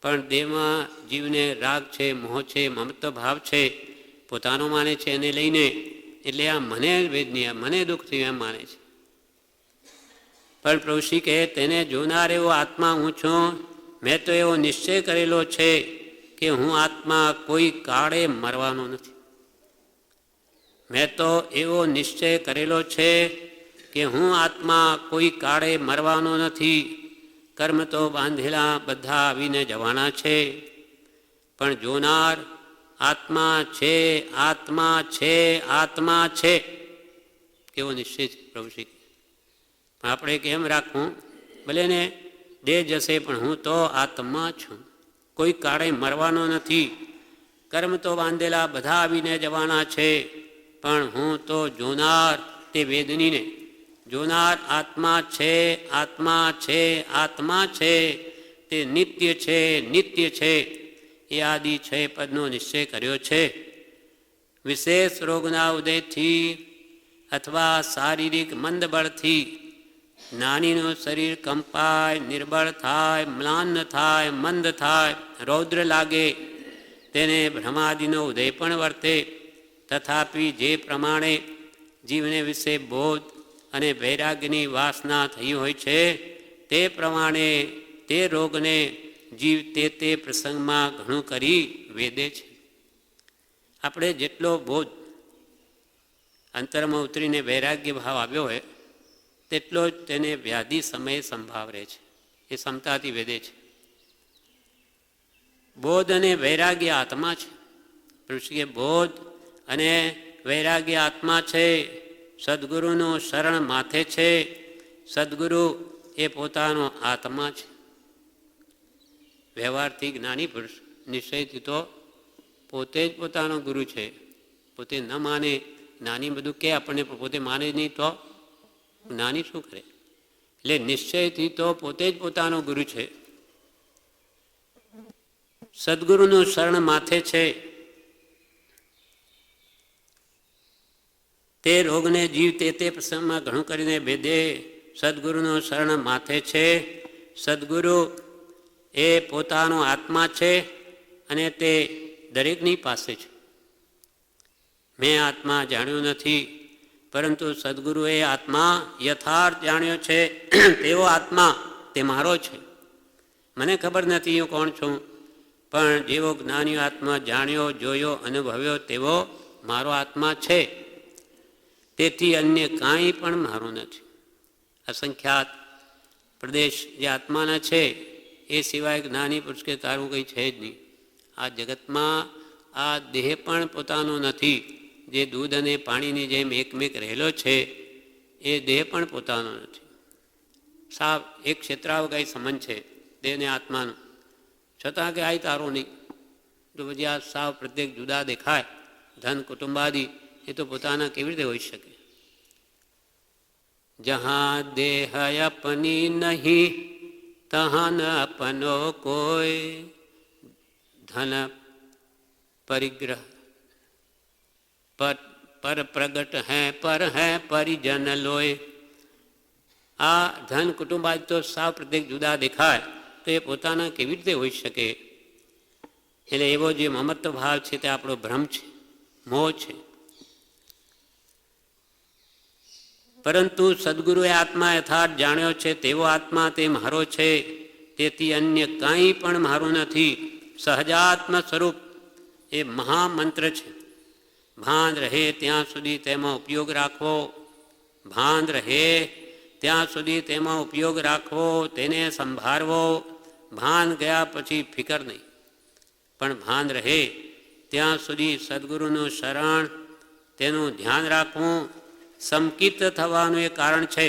[SPEAKER 1] પણ દેહમાં જીવને રાગ છે, મોહ છે, મમત્વ ભાવ છે, પોતાનો માને છે એને લઈને. એટલે આ મને વેદની, મને દુઃખ થયું એમ માને છે. પણ પ્રભુશ્રી કહે તેને જોનાર એવો આત્મા હું છું. મેં તો એવો નિશ્ચય કરેલો છે કે હું આત્મા કોઈ કાળે મરવાનો નથી. મેં તો એવો નિશ્ચય કરેલો છે કે હું આત્મા કોઈ કાળે મરવાનો નથી. કર્મ તો બાંધેલા બધા આવીને જવાના છે, પણ જોનાર આત્મા છે, આત્મા છે, આત્મા છે. કેવો નિશ્ચય છે પ્રભુશ્રી. પણ આપણે કેમ રાખવું? ભલે ને દેહ જશે પણ હું તો આત્મા છું, કોઈ કાળે મરવાનો નથી. કર્મ તો બાંધેલા બધા આવીને જવાના છે, પણ હું તો જોનાર તે વેદનીને જોનાર આત્મા છે, આત્મા છે, આત્મા છે. તે નિત્ય છે, નિત્ય છે. એ આદિ છે પદનો નિશ્ચય કર્યો છે. વિશેષ રોગના ઉદયથી અથવા શારીરિક મંદબળથી જ્ઞાનીનું શરીર કંપાય, નિર્બળ થાય, મ્લાન થાય, મંદ થાય, રૌદ્ર લાગે, તેને ભ્રમાદિનો ઉદય પણ વર્તે. તથાપિ જે પ્રમાણે જીવને વિશે બોધ અને વૈરાગ્યની વાસના થઈ હોય છે તે પ્રમાણે તે રોગને જીવ તે પ્રસંગમાં ઘણું કરી વેદે છે. આપણે જેટલો બોધ અંતરમાં ઉતરીને વૈરાગ્ય ભાવ આવ્યો હોય તેટલો જ તેને વ્યાધિ સમયે સંભાવ રહે છે. એ ક્ષમતાથી વેદે છે. બોધ અને વૈરાગ્ય આત્મા છે. ઋષિએ બોધ અને વૈરાગ્ય આત્મા છે. સદગુરુનું શરણ માથે છે. સદગુરુ એ પોતાનો આત્મા છે. વ્યવહારથી જ્ઞાની પુરુષ નિશ્ચયથી તો પોતે જ પોતાનો ગુરુ છે. પોતે ન માને, જ્ઞાની બધું કે આપણને, પોતે માને નહીં તો જ્ઞાની શું કરે? એટલે નિશ્ચયથી તો પોતે જ પોતાનો ગુરુ છે. સદગુરુનું શરણ માથે છે. તે રોગને જીવ તે પ્રસંગમાં ઘણું કરીને ભેદે. સદગુરુનું શરણ માથે છે. સદગુરુ એ પોતાનો આત્મા છે અને તે દરેકની પાસે છે. મેં આત્મા જાણ્યો નથી, પરંતુ સદગુરુએ આત્મા યથાર્થ જાણ્યો છે. તેવો આત્મા તે મારો છે. મને ખબર નથી હું કોણ છું, પણ જેવો જ્ઞાનીઓ આત્મા જાણ્યો, જોયો, અનુભવ્યો તેવો મારો આત્મા છે. તેથી અન્ય કાંઈ પણ મારું નથી. અસંખ્યાત પ્રદેશ જે આત્માના છે એ સિવાય જ્ઞાની પુરુષ કે તારું કંઈ છે જ નહીં. આ જગતમાં આ દેહ પણ પોતાનો નથી. જે દૂધ અને પાણીની જેમ એકમેક રહેલો છે એ દેહ પણ પોતાનો નથી. સાવ એક ક્ષેત્રાવકાય સંબંધ છે દેહને આત્માનું, છતાં કે આ તારો નહીં. તો પછી આ સાવ પ્રત્યેક જુદા દેખાય. ધન કુટુંબાદી એ તો પોતાના કેવી રીતે હોઈ શકે? જહાં દેહ અપની નહીં તહાં ન અપનો કોઈ, ધન પરિગ્રહ પર પ્રગટ હૈ પરિજન લોય. આ ધન કુટુંબાદી તો સાવ પ્રત્યેક જુદા દેખાય, તો એ પોતાના કેવી રીતે હોઈ શકે? એટલે એવો જે મમત્વ ભાવ છે તે આપણો ભ્રમ છે, મોહ છે. પરંતુ સદગુરુએ આત્મા યથાર્થ જાણ્યો છે. તેવો આત્મા તે મારો છે. તેથી અન્ય કંઈ પણ મારું નથી. સહજાત્મ સ્વરૂપ એ મહામંત્ર છે. ભાન રહે ત્યાં સુધી તેમાં ઉપયોગ રાખવો. ભાન રહે ત્યાં સુધી તેમાં ઉપયોગ રાખવો, તેને સંભાળવો. ભાન ગયા પછી ફિકર નહીં, પણ ભાન રહે ત્યાં સુધી સદગુરુનું શરણ, તેનું ધ્યાન રાખવું. સંકિત થવાનું એ કારણ છે.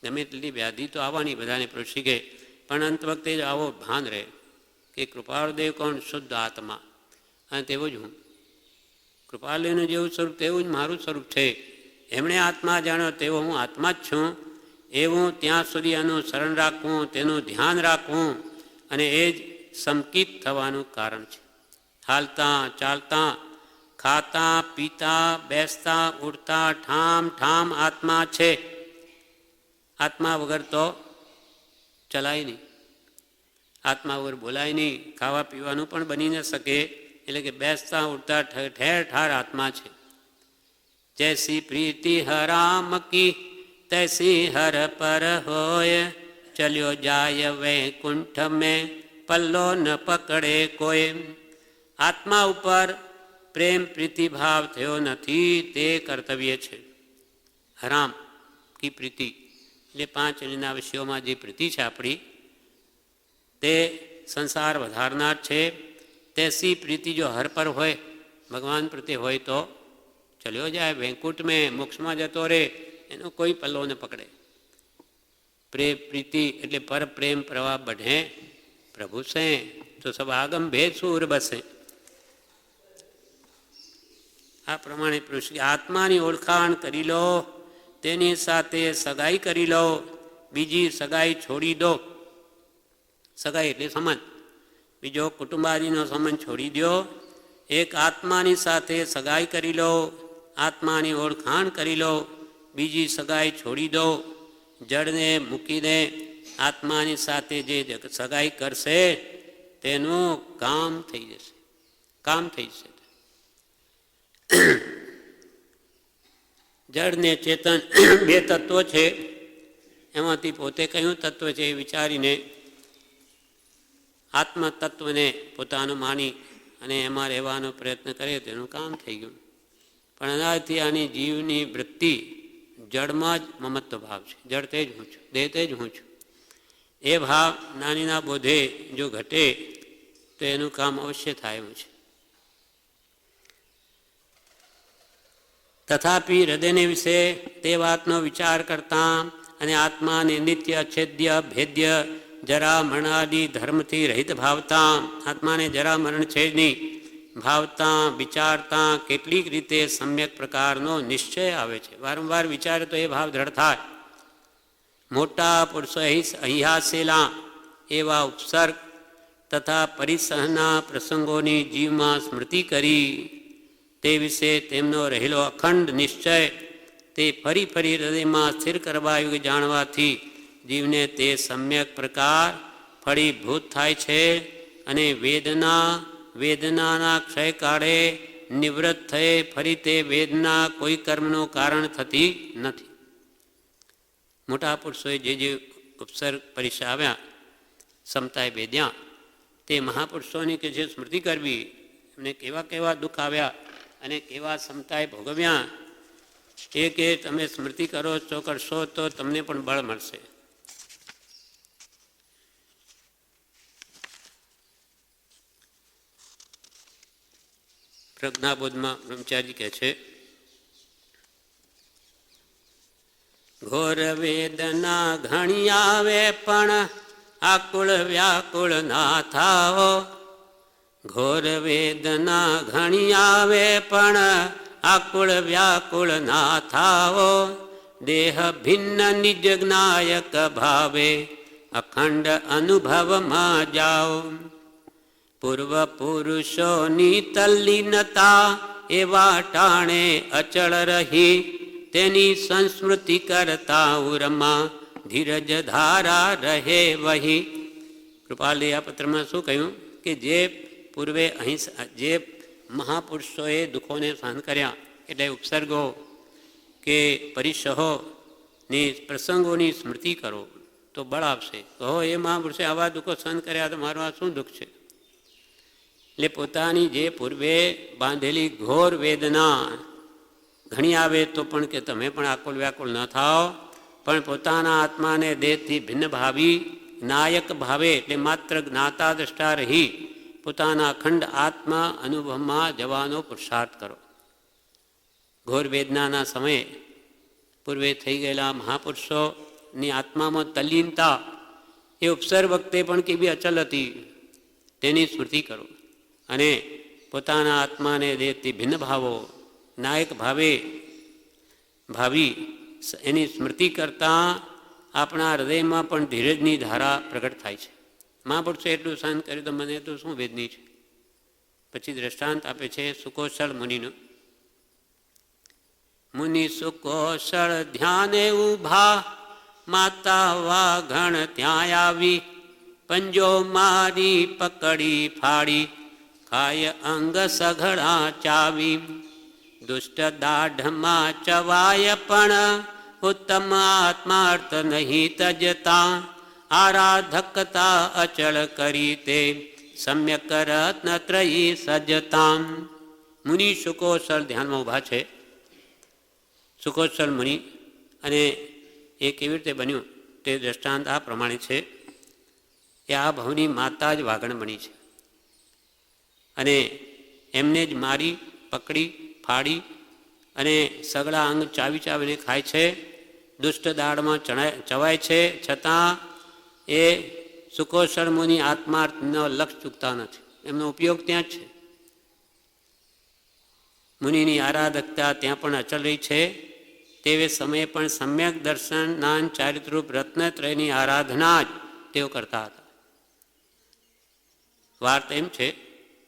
[SPEAKER 1] ગમે તેટલી વ્યાધિ તો આવવાની બધાને પ્રશીકે, પણ અંત વખતે જ આવો ભાન રહે કે કૃપાળુદેવ કોણ? શુદ્ધ આત્મા. અને તેવું જ હું. કૃપાલુનું જેવું સ્વરૂપ તેવું જ મારું સ્વરૂપ છે. એમણે આત્મા જાણ્યો તેવો હું આત્મા જ છું. એવું ત્યાં સુધી એનું શરણ રાખવું, તેનું ધ્યાન રાખવું, અને એ જ સંકિત થવાનું કારણ છે. હાલતા ચાલતા, ખાતા પીતા, બેસતા ઉઠતા ઠામ ઠામ આત્મા છે. આત્મા વગર તો ચલાય નહીં, આત્મા વગર બોલાય નહીં, ખાવા પીવાનું પણ બની ન શકે. એટલે કે બેસતા ઉઠતા ઠેર ઠાર આત્મા છે. જૈસી પ્રીતિ હરામ કી તૈસી હર પર હોય, ચલ્યો જાય વૈકુંઠ મેં પલ્લો ન પકડે કોઈ. આત્મા ઉપર પ્રેમ પ્રીતિભાવ થયો નથી તે કર્તવ્ય છે. હરામ કી પ્રીતિ એટલે 5 અન્યના વિષયોમાં જે પ્રીતિ છે આપણી, તે સંસાર વધારનાર છે. તેસી પ્રીતિ જો હર પર હોય, ભગવાન પ્રત્યે હોય, તો ચલ્યો જાય વૈકુંઠ મેં, મોક્ષમાં જતો રહે, એનો કોઈ પલ્લો ન પકડે. પ્રીતિ એટલે પર પ્રેમ પ્રવાહ बढ़े प्रभु से तो सब આગમ ભેદ સૂર બસે. આ પ્રમાણે પુરુષ આત્માની ઓળખાણ કરી લો, તેની સાથે સગાઈ કરી લો, બીજી સગાઈ છોડી દો. સગાઈ એટલે સંબંધ, બીજો કુટુંબાદીનો સંબંધ છોડી દો. એક આત્માની સાથે સગાઈ કરી લો, આત્માની ઓળખાણ કરી લો, બીજી સગાઈ છોડી દો. જડને મૂકીને આત્માની સાથે જે સગાઈ કરશે તેનું કામ થઈ જશે, કામ થઈ જશે. જડ ને ચેતન બે તત્વો છે, એમાંથી પોતે કયું તત્વ છે એ વિચારીને આત્મતત્વને પોતાનું માની અને એમાં રહેવાનો પ્રયત્ન કરે તેનું કામ થઈ ગયું. પણ એનાથી આની જીવની વૃત્તિ જડમાં જ મમત્વ ભાવ છે. જડ તે જ હું છું, દેહ તે જ હું છું. એ ભાવ નાનીના બોધે જો ઘટે તો એનું કામ અવશ્ય થાય એવું છે. તથાપિ હૃદયને વિશે તે વાતનો વિચાર કરતા અને આત્માને નિત્ય અછેદ્ય ભેદ્ય જરા મરણાદિ ધર્મથી રહિત ભાવતા, આત્માને જરા મરણ છે જ નહીં ભાવતા વિચારતા કેટલીક રીતે સમ્યક પ્રકારનો નિશ્ચય આવે છે. વારંવાર વિચારે તો એ ભાવ દ્રઢ થાય. મોટા પુરુષો અહીંયા એવા ઉપસર્ગ તથા પરિસહના પ્રસંગોની જીવમાં સ્મૃતિ કરી તે વિશે તેમનો રહેલો અખંડ નિશ્ચય તે ફરી ફરી હૃદયમાં સ્થિર કરવા યોગ્ય જાણવાથી જીવને તે સમ્યક પ્રકાર ફળીભૂત થાય છે અને વેદનાના ક્ષયકાળે નિવૃત્ત થયે ફરી તે વેદના કોઈ કર્મનું કારણ થતી નથી. મોટા પુરુષોએ જે ઉપસર્ગ પરિસર આવ્યા, સમતાએ બેદ્યા, તે મહાપુરુષોની કે જે સ્મૃતિ કરવી, એમને કેવા કેવા દુઃખ આવ્યા અને કેવા સમતાએ ભોગવ્યા, એ કે તમે સ્મૃતિ કરો છો કરશો તો તમને પણ બળ મળશે. પ્રજ્ઞાબોધમાં બ્રહ્મચારી કહે છે, ઘોર વેદના ઘણી આવે પણ આકુળ વ્યાકુળ ના થાઓ. ઘોર વેદના ઘણી આવે પણ આકુળ વ્યાકુળ ના થાઓ. દેહ ભિન્ન નિજ જ્ઞાયક ભાવે અખંડ અનુભવમાં જાઓ. પૂર્વ પુરુષોની તલ્લીનતા એવા ટાણે અચળ રહી તેની સંસ્મૃતિ કરતા ઉરમાં ધીરજ ધારા રહે વહી. કૃપાલજી આ પત્રમાં શું કહ્યું કે જે પૂર્વે અહીં જે મહાપુરુષોએ દુઃખોને સહન કર્યા, એટલે ઉપસર્ગો કે પરિસહોની પ્રસંગોની સ્મૃતિ કરો તો બળ આપશે. કહો એ મહાપુરુષે આવા દુઃખો સહન કર્યા તો મારું આ શું દુઃખ છે? એટલે પોતાની જે પૂર્વે બાંધેલી ઘોર વેદના ઘણી આવે તો પણ કે તમે પણ આકુલ વ્યાકુલ ન થાઓ, પણ પોતાના આત્માને દેહથી ભિન્ન ભાવી નાયક ભાવે એટલે માત્ર જ્ઞાતા દ્રષ્ટા રહી પોતાના અખંડ આત્મા અનુભવમાં જવાનો પુરુષાર્થ કરો. ઘોર વેદનાના સમયે પૂર્વે થઈ ગયેલા મહાપુરુષોની આત્મામાં તલ્લીનતા એ ઉપસર્ગ વખતે પણ કેવી અચલ હતી તેની સ્મૃતિ કરો અને પોતાના આત્માને દેહથી ભિન્ન ભાવો નાયક ભાવી એની સ્મૃતિ કરતાં આપણા હૃદયમાં પણ ધીરજની ધારા પ્રગટ થાય છે. મહાપુરુષે એટલું સહન કર્યું તો મને તો શું વેદની છે. પછી દ્રષ્ટાંત આપે છે સુકોશળ મુનિનું. મુનિ સુકોશળ ધ્યાને ઉભા માતા વાઘણ ત્યાં આવી પંજો મારી પકડી ફાડી ખાય અંગ સઘળા ચાવી. દુષ્ટ દાઢમાં ચવાય પણ ઉત્તમ આત્માર્થ નહીં તજતા આરાધકતા અચળ કરી તે સમ્યક રત્ન ત્રયી સજતા. મુનિ સુકોશળ ધ્યાનમાં ઊભા છે. સુકોશળ મુનિ અને એ કેવી રીતે બન્યું તે દ્રષ્ટાંત આ પ્રમાણે છે કે આ ભવની માતા જ વાઘણ બની છે અને એમને જ મારી પકડી ફાડી અને સગળા અંગ ચાવી ચાવીને ખાય છે. દુષ્ટ દાળમાં ચવાય છે, છતાં એ સુકોશળ મુનિ આત્માર્થનો લક્ષ ચૂકતા નથી. એમનો ઉપયોગ ત્યાં જ છે. મુનિની આરાધકતા ત્યાં પણ અચલ રહી છે. તેવે સમયે પણ સમ્યક દર્શન જ્ઞાન ચારિત્રરૂપ રત્નત્રયની આરાધના જ તેઓ કરતા હતા. વાર્તા એમ છે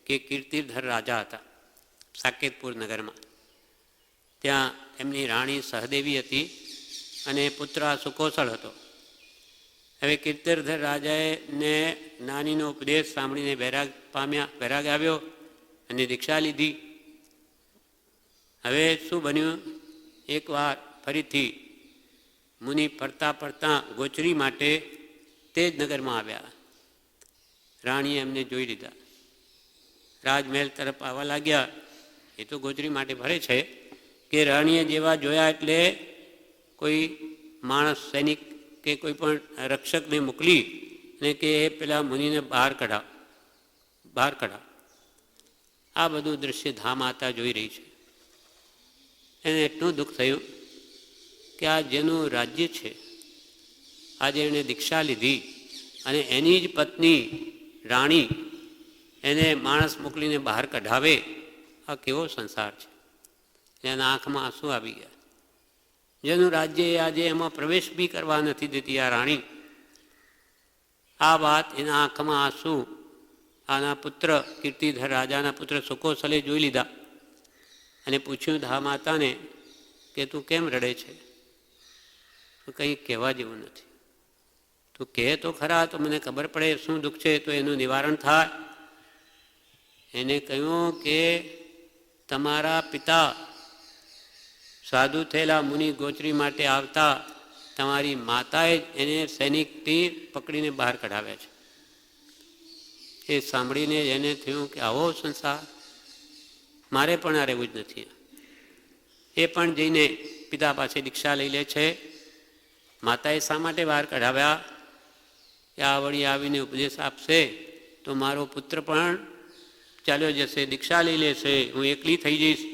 [SPEAKER 1] કે કીર્તિધર રાજા હતા સાકેતપુર નગરમાં. ત્યાં એમની રાણી સહદેવી હતી અને પુત્ર સુકોસળ હતો. હવે કીર્તિધર રાજાએ ને નાનીનો ઉપદેશ સાંભળીને વૈરાગ આવ્યો અને દીક્ષા લીધી. હવે શું બન્યું? એકવાર ફરીથી મુનિ ફરતા ફરતા ગોચરી માટે તે જ નગરમાં આવ્યા. રાણીએ એમને જોઈ લીધા, રાજમહેલ તરફ આવવા લાગ્યા. એ તો ગોચરી માટે ફરે છે કે રાણીએ જેવા જોયા એટલે કોઈ માણસ સૈનિક કે કોઈ પણ રક્ષકને મોકલી ને કે પેલા મુનિને બહાર કઢાવ. આ બધું દૃશ્ય ધામાતા જોઈ રહી છે. એને એટલું દુઃખ થયું કે આ જેનું રાજ્ય છે, આજે એણે દીક્ષા લીધી અને એની જ પત્ની રાણી એને માણસ મોકલીને બહાર કઢાવે, આ કેવો સંસાર છે. એના આંખમાં આંસુ આવી ગયા. જેનું રાજ્ય આજે એમાં પ્રવેશ બી કરવા નથી દેતી આ રાણી. આ વાત એના આંખમાં આંસુ આના પુત્ર કીર્તિધર રાજાના પુત્ર સુકોસલે જોઈ લીધા અને પૂછ્યું ધા માતાને કે તું કેમ રડે છે? તો કંઈ કહેવા જેવું નથી. તું કહે તો ખરા તો મને ખબર પડે શું દુઃખ છે, તો એનું નિવારણ થાય. એને કહ્યું કે તમારા પિતા સાધુ થયેલા મુનિ ગોચરી માટે આવતા તમારી માતાએ જ એને સૈનિકથી પકડીને બહાર કઢાવ્યા છે. એ સાંભળીને એને થયું કે આવો સંસાર, મારે પણ આ રહેવું જ નથી. એ પણ જઈને પિતા પાસે દીક્ષા લઈ લે છે. માતાએ શા માટે બહાર કઢાવ્યા? કે આ વળી આવીને ઉપદેશ આપશે તો મારો પુત્ર પણ ચાલ્યો જશે, દીક્ષા લઈ લેશે, હું એકલી થઈ જઈશ.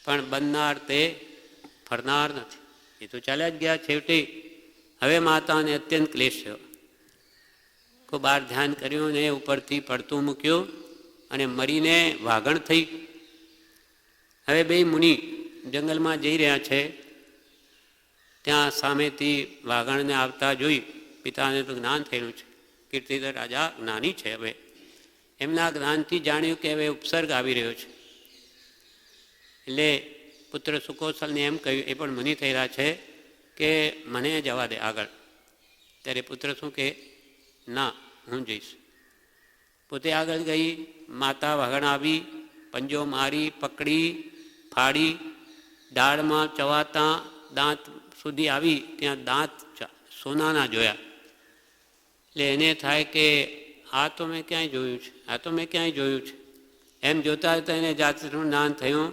[SPEAKER 1] પણ બનનાર તે ફરનાર નથી. એ તો ચાલ્યા જ ગયા છેવટે. હવે માતાને અત્યંત ક્લેશ થયો. કોઈ બહાર ધ્યાન કર્યું ને ઉપરથી પડતું મૂક્યું અને મરીને વાઘણ થઈ. હવે બે મુનિ જંગલમાં જઈ રહ્યા છે. ત્યાં સામેથી વાઘણને આવતા જોઈ પિતાને તો જ્ઞાન થયેલું છે. કીર્તિધર રાજા જ્ઞાની છે. હવે એમના જ્ઞાનથી જાણ્યું કે હવે ઉપસર્ગ આવી રહ્યો છે. એટલે પુત્ર સુકોસલને એમ કહ્યું, એ પણ મુનિ થયેલા છે, કે મને જવા દે આગળ. ત્યારે પુત્ર શું કહે? ના, હું જઈશ. પોતે આગળ ગઈ. માતા વાઘણ આવી, પંજો મારી, પકડી, ફાડી, દાળમાં ચવાતા દાંત સુધી આવી. ત્યાં દાંત સોનાના જોયા. એટલે એને થાય કે આ તો મેં ક્યાંય જોયું છે, આ તો મેં ક્યાંય જોયું છે. એમ જોતા જોતા એને જાતિનું જ્ઞાન થયું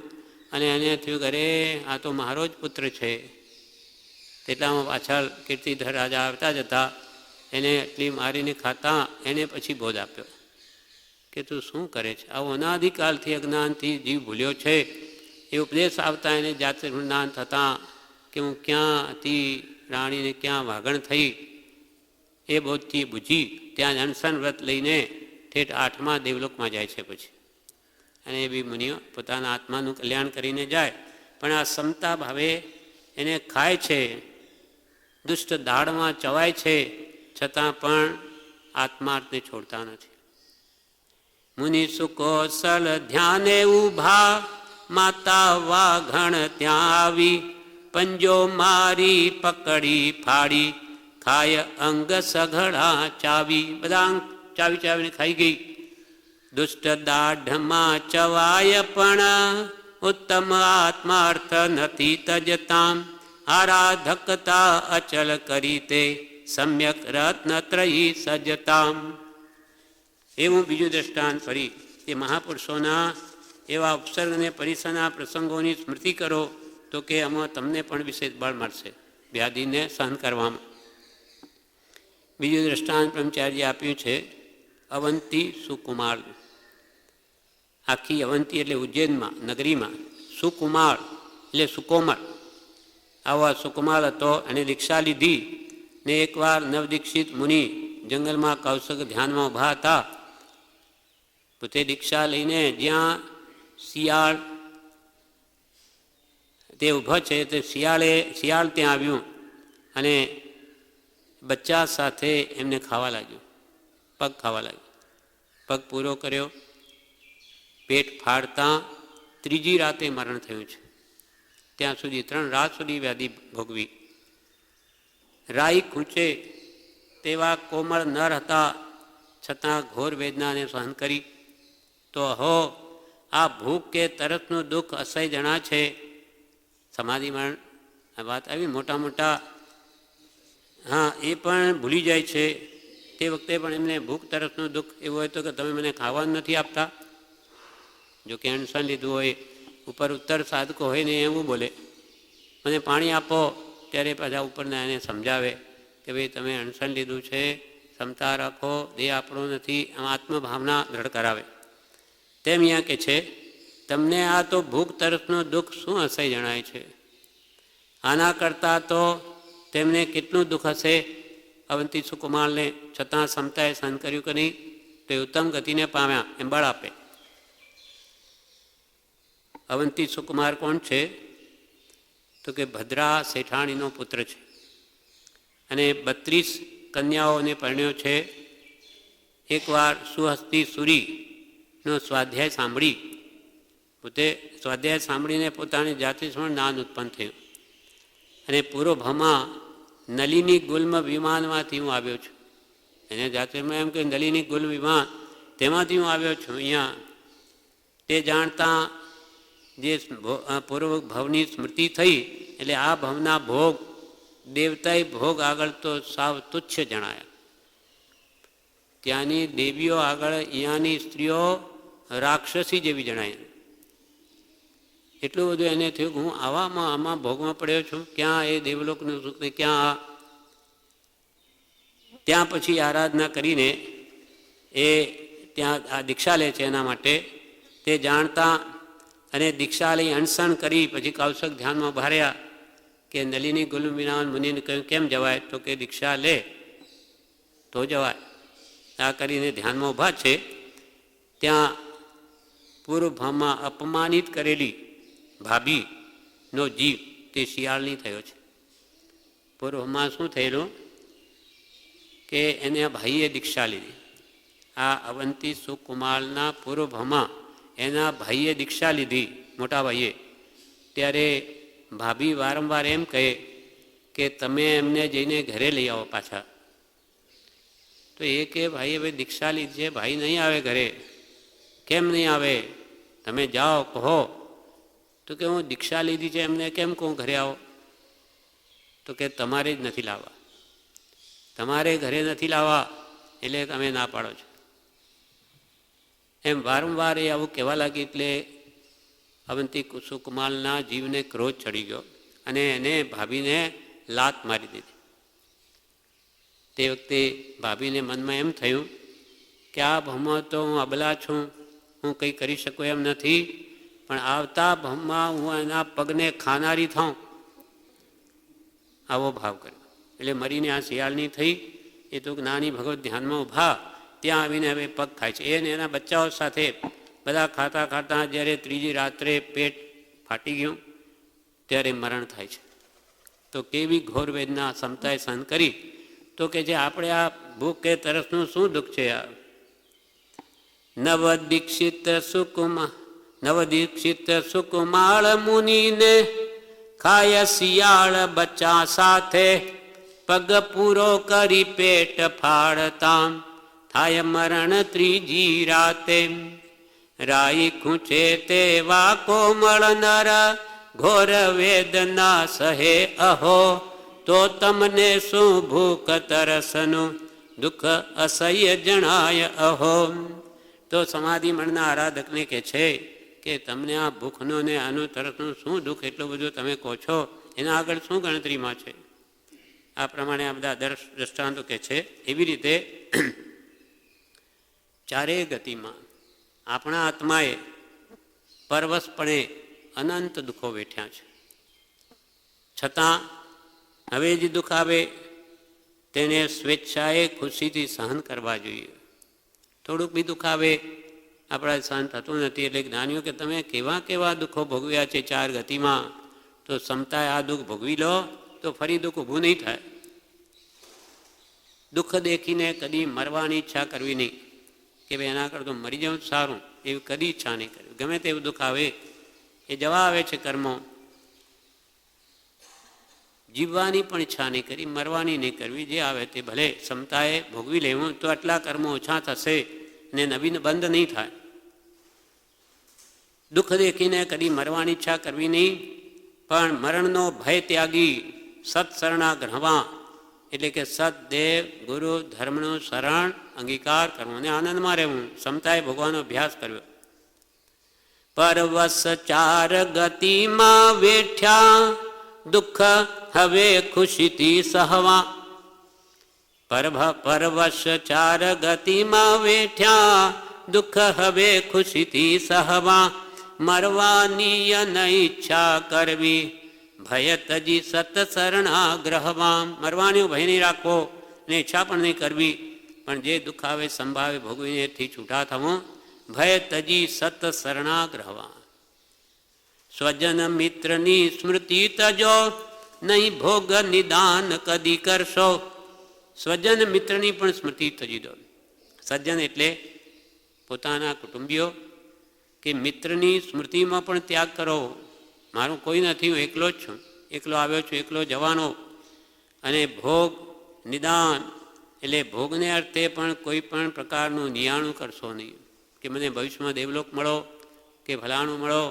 [SPEAKER 1] અને એને થયું કે અરે આ તો મારો જ પુત્ર છે. તેટલામાં પાછળ કીર્તિધર રાજા આવતા જતા એને એટલી મારીને ખાતા એને પછી બોધ આપ્યો કે તું શું કરે છે? આવો અનાદિકાલથી અજ્ઞાનથી જીવ ભૂલ્યો છે. એ ઉપદેશ આવતા એને જાતિનું જ્ઞાન થતાં કે હું ક્યાં હતી, રાણીને ક્યાં વાઘણ થઈ, એ બોધથી બુજી ત્યાં અનશન વ્રત લઈને ઠેઠ 8મા દેવલોકમાં જાય છે. પછી અને એ બી મુનિઓ પોતાના આત્માનું કલ્યાણ કરીને જાય. પણ આ સમતા ભાવે એને ખાય છે, દુષ્ટ દાળમાં ચવાય છે, છતાં પણ આત્માર્થને છોડતા નથી. મુનિ સુકોસલ ધ્યાને ઉભા, માતા વાઘણ ત્યાં આવી, પંજો મારી પકડી ફાડી, ખાય અંગ સઘળા ચાવી. બધા અંગ ચાવી ચાવીને ખાઈ ગઈ. દુષ્ટ દાઢમાં ચવાય પણ ઉત્તમ આત્માર્થ નથી તજતામ, આરાધકતા અચલ કરી તે સમ્યક રત્નત્રયી સજતામ. એવું બીજું દ્રષ્ટાંત ફરી એ મહાપુરુષોના એવા ઉપસર્ગ અને પરિસરના પ્રસંગોની સ્મૃતિ કરો તો કે આમાં તમને પણ વિશેષ બળ મળશે વ્યાધિને સહન કરવામાં. બીજું દ્રષ્ટાંત બ્રહ્મચારીએ આપ્યું છે અવંતી સુકુમાર. આખી અવંતી એટલે ઉજ્જૈનમાં નગરીમાં સુકુમાર એટલે સુકોમળ. આવા સુકુમાર હતો. એને દીક્ષા લીધી ને એકવાર નવદીક્ષિત મુનિ જંગલમાં કૌશક ધ્યાનમાં ઊભા હતા. પોતે દીક્ષા લઈને જ્યાં શિયાળ તે ઊભો છે તે શિયાળ ત્યાં આવ્યું અને બચ્ચા સાથે એમને ખાવા લાગ્યું, પગ ખાવા લાગ્યું. પગ પૂરો કર્યો. પેટ ફાડતા ત્રીજી રાતે મરણ થયું છે. ત્યાં સુધી 3 રાત સુધી વ્યાધિ ભોગવી. રાઈ ખૂંચે તેવા કોમળ નર હતા, છતાં ઘોર વેદનાને સહન કરી. તો હો આ ભૂખ કે તરસનું દુઃખ અસહ્ય જણા છે. સમાધિમાં વાત આવી, મોટા મોટા હા એ પણ ભૂલી જાય છે. તે વખતે પણ એમને ભૂખ તરસનું દુઃખ એવું હોય તો કે તમે મને ખાવાનું નથી આપતા. જો કે અણસન લીધું હોય, ઉપર ઉત્તર સાધકો હોય ને એવું બોલે, મને પાણી આપો. ત્યારે પાછા ઉપરના એને સમજાવે કે ભાઈ તમે અણસન લીધું છે, ક્ષમતા રાખો, દેહ આપણો નથી, આમ આત્મભાવના દ્રઢ કરાવે. તેમ અહીંયા કે છે તમને આ તો ભૂખ તરસનું દુઃખ શું અસહ્ય જણાય છે. આના કરતાં તો તેમને કેટલું દુઃખ હશે અવંતી સુકુમારને, છતાં ક્ષમતાએ સહન કર્યું કે નહીં, તો એ ઉત્તમ ગતિને પામ્યા એમ બળ આપે. અવંતી સુકુમાર કોણ છે? તો કે ભદ્રા શેઠાણીનો પુત્ર છે અને 32 કન્યાઓને પરણ્યો છે. એકવાર સુહસ્તી સુરીનો સ્વાધ્યાય સાંભળી, પોતે સ્વાધ્યાય સાંભળીને પોતાની જાતિ પણ જ્ઞાન ઉત્પન્ન થયું અને પૂર્વભમાં નલિની ગુલ્મ વિમાનમાંથી હું આવ્યો છું. એને જાતિમાં એમ કે નલિની ગુલ્મ વિમાન તેમાંથી હું આવ્યો છું અહીંયા. તે જાણતા જે પૂર્વ ભવની સ્મૃતિ થઈ એટલે આ ભવના ભોગ દેવતાય ભોગ આગળ તો સાવ તુચ્છ જણાયા. ત્યાંની દેવીઓ આગળ અહીંયાની સ્ત્રીઓ રાક્ષસી જેવી જણાય. એટલું બધું એને થયું કે હું આમાં ભોગમાં પડ્યો છું, ક્યાં એ દેવલોકનું સુખ ને ક્યાં. ત્યાં પછી આરાધના કરીને એ ત્યાં આ દીક્ષા લે છે. એના માટે તે જાણતા અને દીક્ષા લઈ અણસણ કરી પછી કૌશક ધ્યાનમાં ભાર્યા કે નલિની ગુલ્મ વિનાન મુનિને કહ્યું કેમ જવાય, તો કે દીક્ષા લે તો જવાય. આ કરીને ધ્યાનમાં ઊભા છે. ત્યાં પૂર્વભામાં અપમાનિત કરેલી ભાભીનો જીવ તે શિયાળની થયો છે. પૂર્વમાં શું થયેલું કે એને ભાઈએ દીક્ષા લીધી. આ અવંતી સુકુમારના પૂર્વભામાં એના ભાઈએ દીક્ષા લીધી, મોટા ભાઈએ. ત્યારે ભાભી વારંવાર એમ કહે કે તમે એમને જઈને ઘરે લઈ આવો પાછા. તો એ કે ભાઈ હવે દીક્ષા લીધી છે, ભાઈ નહીં આવે ઘરે. કેમ નહીં આવે? તમે જાઓ કહો. તો કે હું દીક્ષા લીધી છે એમને કેમ કહું ઘરે આવો? તો કે તમારે જ નથી લાવવા, તમારે ઘરે નથી લાવવા એટલે તમે ના પાડો છો. એમ વારંવાર એ આવું કહેવા લાગી એટલે અવંતી સુકુમારના જીવને ક્રોધ ચડી ગયો અને એને ભાભીને લાત મારી દીધી. તે વખતે ભાભીને મનમાં એમ થયું કે આ ભમમાં તો હું અબલા છું, હું કંઈ કરી શકું એમ નથી, પણ આવતા ભમમાં હું એના પગને ખાનારી થાઉં, આવો ભાવ કર્યો. એટલે મરીને આ શિયાળની થઈ. એ તો નાની ભગવત ધ્યાનમાં ઊભા, ત્યાં આવીને હવે પગ ખાય છે. એને એના બચ્ચાઓ સાથે બધા ખાતા ખાતા જ્યારે ત્રીજી રાત્રે પેટ ફાટી ગયું ત્યારે મરણ થાય છે. તો કેવી ઘોર વેદના ક્ષમતાએ સહન કરી. તો કે જે આપણે આ ભૂખ કે તરસનું શું દુઃખ છે. નવદીક્ષિત સુકુમાળ મુનિને ખાય શિયાળ બચ્ચા સાથે, પગ પૂરો કરી પેટ ફાડતા થાય મરણ ત્રીજી રાતે. રાઈ ખૂંચે તેવા કોમળ નર ઘોર વેદના સહે અહો, તો તમને શું ભૂખ તરસનું દુઃખ અસહ્ય જણાય અહો. તો સમાધિ મણના આરાધકને કે છે કે તમને આ ભૂખનું ને આનું તરસનું શું દુઃખ એટલું બધું તમે કહો છો, એના આગળ શું ગણતરીમાં છે? આ પ્રમાણે આ બધા દ્રષ્ટાંતો કે છે. એવી રીતે ચારેય ગતિમાં આપણા આત્માએ પરવશપણે અનંત દુઃખો વેઠ્યા છે. છતાં હવે જે દુઃખ આવે તેને સ્વેચ્છાએ ખુશીથી સહન કરવા જોઈએ. થોડુંક બી દુઃખ આવે આપણા સહન થતું નથી. એટલે જ્ઞાનીઓ કે તમે કેવા કેવા દુઃખો ભોગવ્યા છે ચાર ગતિમાં, તો ક્ષમતાએ આ દુઃખ ભોગવી લો તો ફરી દુઃખ ઊભું નહીં થાય. દુઃખ દેખીને કદી મરવાની ઈચ્છા કરવી નહીં કે ભાઈ એના કરતો મરી જાઉં સારું, એવી કદી ઈચ્છા નહીં કરવી. ગમે તેવું દુઃખ આવે એ જવા આવે છે કર્મો. જીવવાની પણ ઈચ્છા નહીં કરી, મરવાની નહીં કરવી, જે આવે તે ભલે ક્ષમતાએ ભોગવી લેવું, તો આટલા કર્મો ઓછા થશે ને નવીન બંધ નહીં થાય. દુઃખ દેખીને કદી મરવાની ઈચ્છા કરવી નહીં, પણ મરણનો ભય ત્યાગી સત્શરણા ગ્રહવા, એટલે કે સદદેવ ગુરુ ધર્મનું શરણ અંગીકાર કરવો અને આનંદમાં રહેવું, ક્ષમતાએ ભોગવાનો અભ્યાસ કર્યો. પરવશ ચાર ગતિમાં વેઠ્યા દુઃખ હવે ખુશીથી સહવા. પરવશ ચાર ગતિમાં વેઠ્યા દુઃખ હવે ખુશીથી સહવા. મરવાની ન ઈચ્છા કરવી ભય તજી સતશરણા ગ્રહવા. મરવાની ભય નહીં રાખવો ને ઈચ્છા પણ નહીં કરવી, પણ જે દુઃખ આવે સંભાવે ભોગવીને એથી છૂટા થવું. ભય તજી સતશરણા ગ્રહવા. સ્વજન મિત્રની સ્મૃતિ તજો નહીં ભોગ નિદાન કદી કરશો. સ્વજન મિત્રની પણ સ્મૃતિ તજી દો. સજ્જન એટલે પોતાના કુટુંબીઓ કે મિત્રની સ્મૃતિમાં પણ ત્યાગ કરો. મારું કોઈ નથી, હું એકલો જ છું, એકલો આવ્યો છું, એકલો જવાનો. અને ભોગ નિદાન એટલે ભોગને અર્થે પણ કોઈ પણ પ્રકારનું નિયાણું કરશો નહીં, કે મને ભવિષ્યમાં દેવલોક મળો કે ભલાણું મળો,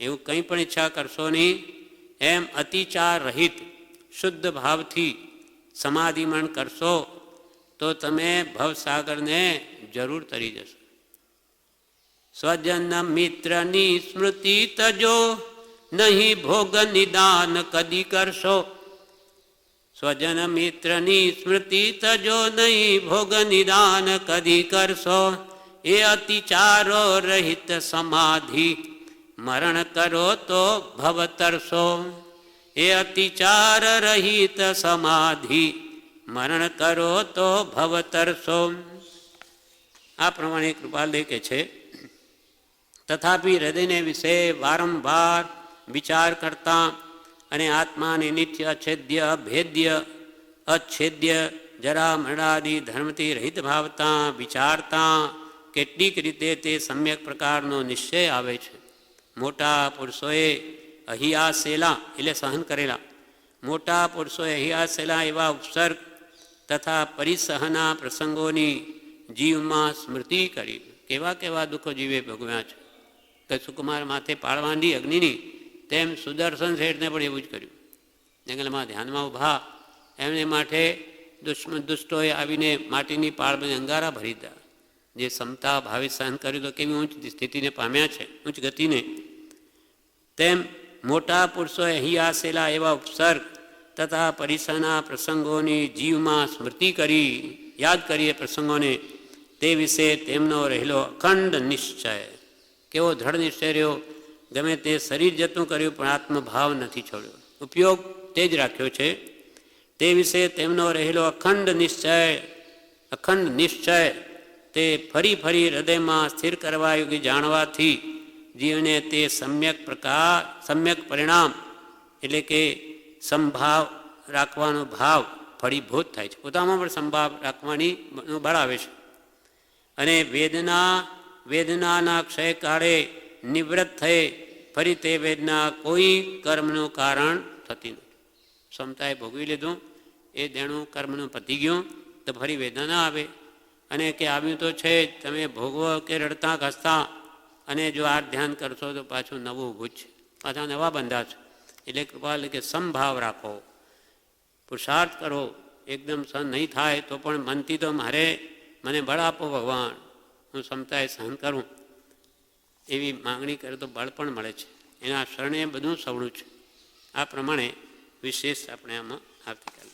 [SPEAKER 1] એવું કંઈ પણ ઈચ્છા કરશો નહીં. એમ અતિચાર રહિત શુદ્ધ ભાવથી સમાધિમણ કરશો તો તમે ભવસાગરને જરૂર તરી જશો. સ્વજન મિત્રની સ્મૃતિ તજો નહીં ભોગ નિદાન કદી કરશો. સ્વજન મિત્રની સ્મૃતિ તજો નહીં ભોગ નિદાન કદી કરશો. એ અતિચારો રહિત સમાધિ મરણ કરો તો ભવ તરશો. એ અતિચાર રહિત સમાધિ મરણ કરો તો ભવ તરશો. આ પ્રમાણે કૃપાલદેવ કહે છે, તથાપિ હૃદયને વિશે વારંવાર વિચાર કરતા અને આત્માને નિત્ય અછેદ્ય ભેદ્ય અચ્છેદ્ય જરા મરણાદિ ધર્મથી રહિત ભાવતા વિચારતા કેટલીક રીતે તે સમ્યક પ્રકારનો નિશ્ચય આવે છે. મોટા પુરુષોએ અહિયાસેલા એટલે સહન કરેલા, મોટા પુરુષોએ અહિયાસેલા એવા ઉપસર્ગ તથા પરિસહના પ્રસંગોની જીવમાં સ્મૃતિ કરી. કેવા કેવા દુઃખો જીવે ભોગવ્યા છે. કે સુકુમાર માથે પાળવાંડી અગ્નિની, તેમ સુદર્શન શેઠને પણ એવું જ કર્યું. જંગલમાં ધ્યાનમાં ઊભા, એમને માટે દુષ્ટોએ આવીને માટીની પાળને અંગારા ભરી દીધા. જે ક્ષમતા ભાવે સહન કર્યું તો કેવી ઊંચ સ્થિતિને પામ્યા છે, ઉચ્ચ ગતિને. તેમ મોટા પુરુષોએ અહીં આસેલા એવા ઉપસર્ગ તથા પરિસરના પ્રસંગોની જીવમાં સ્મૃતિ કરી, યાદ કરીએ પ્રસંગોને. તે વિશે તેમનો રહેલો અખંડ નિશ્ચય, કેવો દ્રઢ નિશ્ચય રહ્યો. ગમે તે શરીર જતું કર્યું પણ આત્મભાવ નથી છોડ્યો, ઉપયોગ તે જ રાખ્યો છે. તે વિશે તેમનો રહેલો અખંડ નિશ્ચય તે ફરી ફરી હૃદયમાં સ્થિર કરવા યોગ્ય જાણવાથી જીવને તે સમ્યક પરિણામ એટલે કે સંભાવ રાખવાનો ભાવ ફળીભૂત થાય છે. પોતામાં પણ સંભાવ રાખવાની બળ આવે છે. અને વેદનાના ક્ષયકાળે નિવૃત્ત થઈ ફરી તે વેદના કોઈ કર્મનું કારણ થતી નથી. ક્ષમતાએ ભોગવી લીધું, એ દેણું કર્મનું પતી ગયું તો ફરી વેદના ના આવે. અને કે આવ્યું તો છે જ, તમે ભોગવો કે રડતા ઘસતા, અને જો આ ધ્યાન કરશો તો પાછું નવું ઊભું જ છે, પાછા નવા બંધા છે. એટલે કૃપા કે સંભાવ રાખો, પુરુષાર્થ કરો. એકદમ સહન નહીં થાય તો પણ મનથી તો મને બળ આપો ભગવાન, હું ક્ષમતાએ સહન કરું, એવી માંગણી કરે તો બળ પણ મળે છે. એના શરણે બધું સવળું છે. આ પ્રમાણે વિશેષ આપણે આમાં આવતીકાલે